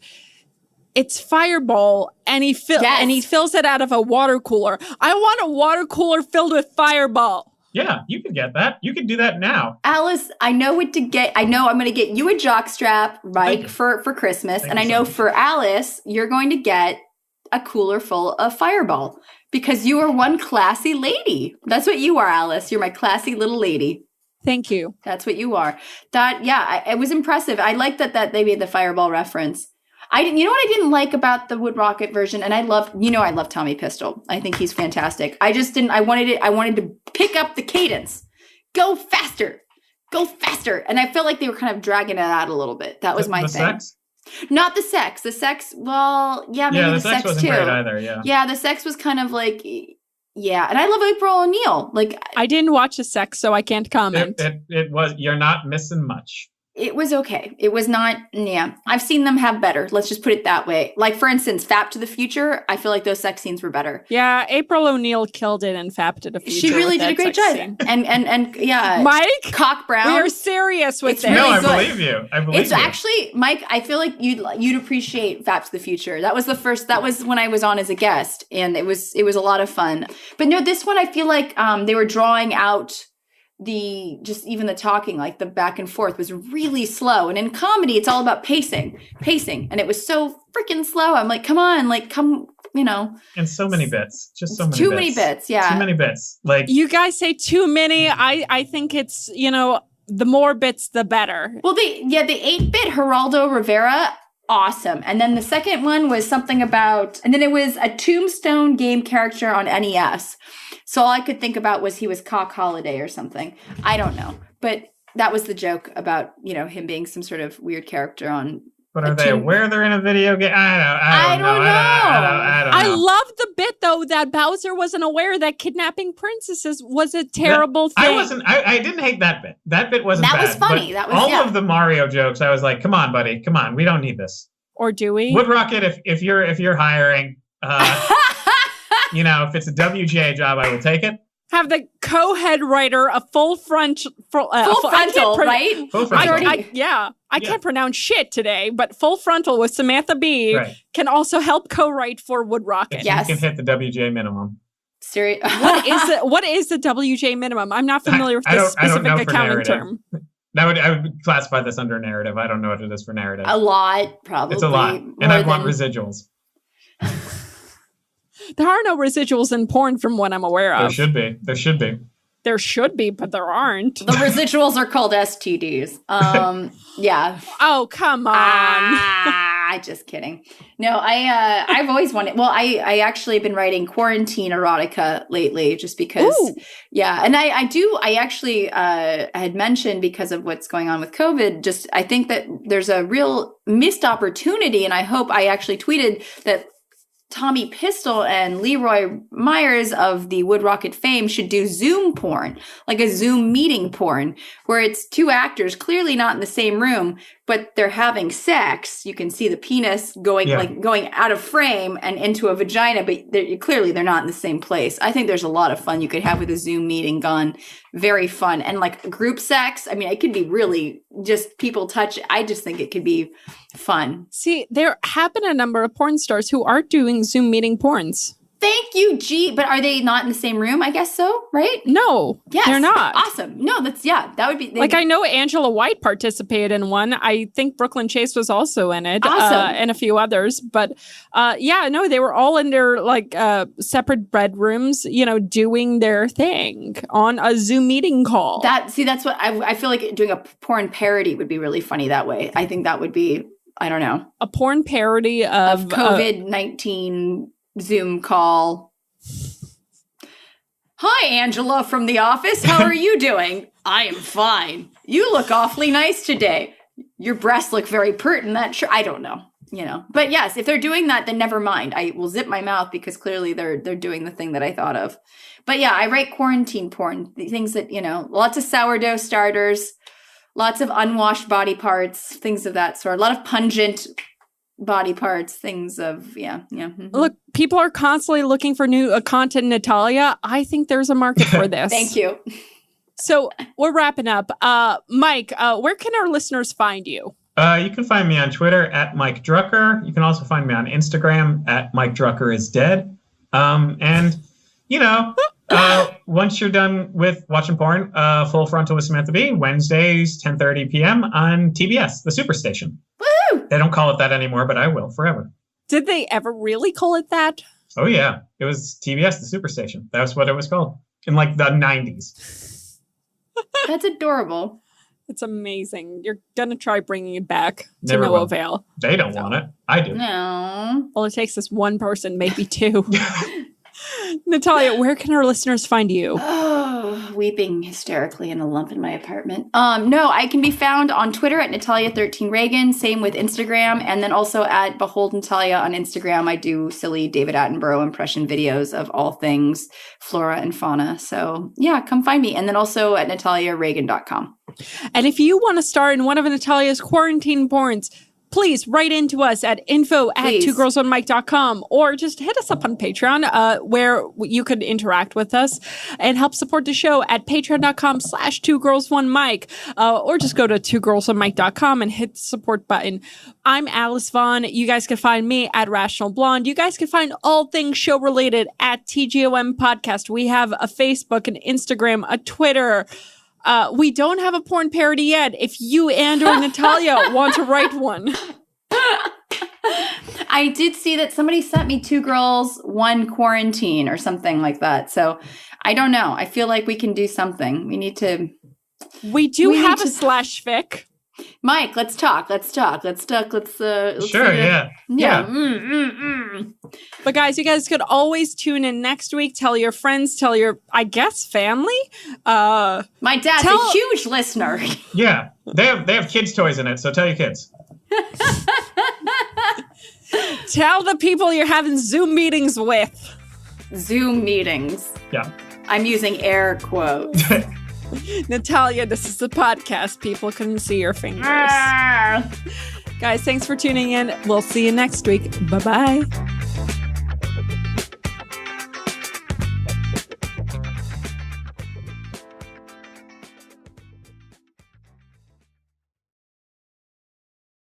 it's Fireball, and he fills it out of a water cooler. I want a water cooler filled with Fireball. Yeah, you can get that. You can do that now. Alice, I know what to get. I know I'm going to get you a jockstrap, right, for Christmas. And I know for Alice, you're going to get a cooler full of Fireball because you are one classy lady. That's what you are, Alice. You're my classy little lady. Thank you. That's what you are. It was impressive. I like that they made the Fireball reference. You know what I didn't like about the Wood Rocket version, and I love Tommy Pistol. I think he's fantastic. I just didn't. I wanted to pick up the cadence, go faster, and I felt like they were kind of dragging it out a little bit. That was my thing. Sex? Not the sex. The sex. Well, yeah, maybe the sex wasn't too. Great either. Yeah. Yeah, the sex was kind of like. Yeah, and I love April O'Neil. Like I didn't watch the sex, so I can't comment. It was. You're not missing much. It was okay. It was not, yeah. I've seen them have better. Let's just put it that way. Like, for instance, to the Future, I feel like those sex scenes were better. Yeah, April O'Neil killed it in to the Future. She really did a great job. And yeah. Mike? Cock Brown. We are serious with this. Really no, I good. believe you. It's actually, Mike, I feel like you'd appreciate to the Future. That was when I was on as a guest, and it was a lot of fun. But no, this one I feel like they were drawing out even the talking, like the back and forth was really slow. And in comedy, it's all about pacing. And it was so freaking slow. I'm like, come on, And so many bits. Just so many too many bits, yeah. Too many bits. Like, you guys say too many. I think it's, the more bits, the better. Well, the 8-bit Geraldo Rivera, awesome. And then the second one was something about, and then it was a Tombstone game character on NES. So all I could think about was he was Cock Holiday or something. I don't know. But that was the joke about, him being some sort of weird character on. But are they aware they're in a video game? I don't know. I love the bit, though, that Bowser wasn't aware that kidnapping princesses was a terrible thing. I didn't hate that bit. That bit wasn't bad. That was funny. All of the Mario jokes, I was like, come on, buddy. Come on. We don't need this. Or do we? Woodrocket, if you're hiring... if it's a WGA job, I will take it. Have the co-head writer a full frontal, right? Full frontal. I can't pronounce shit today, but Full Frontal with Samantha Bee can also help co-write for Woodrocket. Yes. You can hit the WGA minimum. What is the WGA minimum? I'm not familiar with this specific accounting term. I would classify this under narrative. I don't know what it is for narrative. A lot, probably. It's a lot. And I want residuals. There are no residuals in porn from what I'm aware of. There should be. There should be, but there aren't. The residuals are called STDs. Yeah. Oh, come on. Just kidding. No, I've always wanted, I actually have been writing quarantine erotica lately just because, And I actually had mentioned, because of what's going on with COVID, I think that there's a real missed opportunity. And I hope I actually tweeted that Tommy Pistol and Leroy Myers of the Woodrocket fame should do Zoom porn, like a Zoom meeting porn, where it's two actors clearly not in the same room, but they're having sex. You can see the penis going out of frame and into a vagina, but they're not in the same place. I think there's a lot of fun you could have with a Zoom meeting gone very fun. And like group sex, I mean, it could be really just people touch. I just think it could be fun. See, there have been a number of porn stars who are doing Zoom meeting porns. Thank you, G. But are they not in the same room? I guess so, right? No, they're not. Awesome. No, that would be... I know Angela White participated in one. I think Brooklyn Chase was also in it. Awesome. And a few others. But they were all in their separate bedrooms, doing their thing on a Zoom meeting call. That's what I feel like doing a porn parody would be really funny that way. I think that would be, I don't know. A porn parody of COVID-19 Zoom call. Hi, Angela from the office. How are you doing? I am fine. You look awfully nice today. Your breasts look very pert in that shirt. I don't know, But yes, if they're doing that, then never mind. I will zip my mouth because clearly they're doing the thing that I thought of. But yeah, I write quarantine porn. The things that, lots of sourdough starters, lots of unwashed body parts, things of that sort. A lot of pungent body parts, things of, Mm-hmm. Look, people are constantly looking for new content, Natalia. I think there's a market for this. Thank you. So we're wrapping up. Mike, where can our listeners find you? You can find me on Twitter at Mike Drucker. You can also find me on Instagram at Mike Drucker is dead. Once you're done with watching porn, Full Frontal with Samantha Bee, Wednesdays, 10:30 p.m. on TBS, the Superstation. Woo! They don't call it that anymore, but I will forever. Did they ever really call it that? Oh, yeah. It was TBS, the Superstation. That was what it was called in like the 90s. That's adorable. It's amazing. You're going to try bringing it back to Never no will. avail. They don't want it. I do. No. Well, it takes this one person, maybe two. Natalia, where can our listeners find you? Oh, weeping hysterically in a lump in my apartment. No, I can be found on Twitter at Natalia13Reagan. Same with Instagram. And then also at Behold Natalia on Instagram. I do silly David Attenborough impression videos of all things flora and fauna. So yeah, come find me. And then also at NataliaReagan.com. And if you want to star in one of Natalia's quarantine porns, please write into us at info@twogirlsonemic.com or just hit us up on Patreon where you could interact with us and help support the show at patreon.com/twogirlsonemic or just go to twogirlsonemic.com and hit the support button. I'm Alice Vaughn. You guys can find me at Rational Blonde. You guys can find all things show related at TGOM Podcast. We have a Facebook, an Instagram, a Twitter. We don't have a porn parody yet. If you and or Natalia want to write one. I did see that somebody sent me 2 girls, 1 quarantine or something like that. So I don't know. I feel like we can do something. We need to. We have a slash fic. Mike, let's talk. Let's sure, yeah. But guys, you guys could always tune in next week. Tell your friends, tell your, I guess, family. My dad's a huge listener. Yeah, they have kids' toys in it, so tell your kids. Tell the people you're having Zoom meetings with. Zoom meetings. Yeah. I'm using air quotes. Natalia, this is the podcast. People couldn't see your fingers. Guys, thanks for tuning in. We'll see you next week. Bye-bye.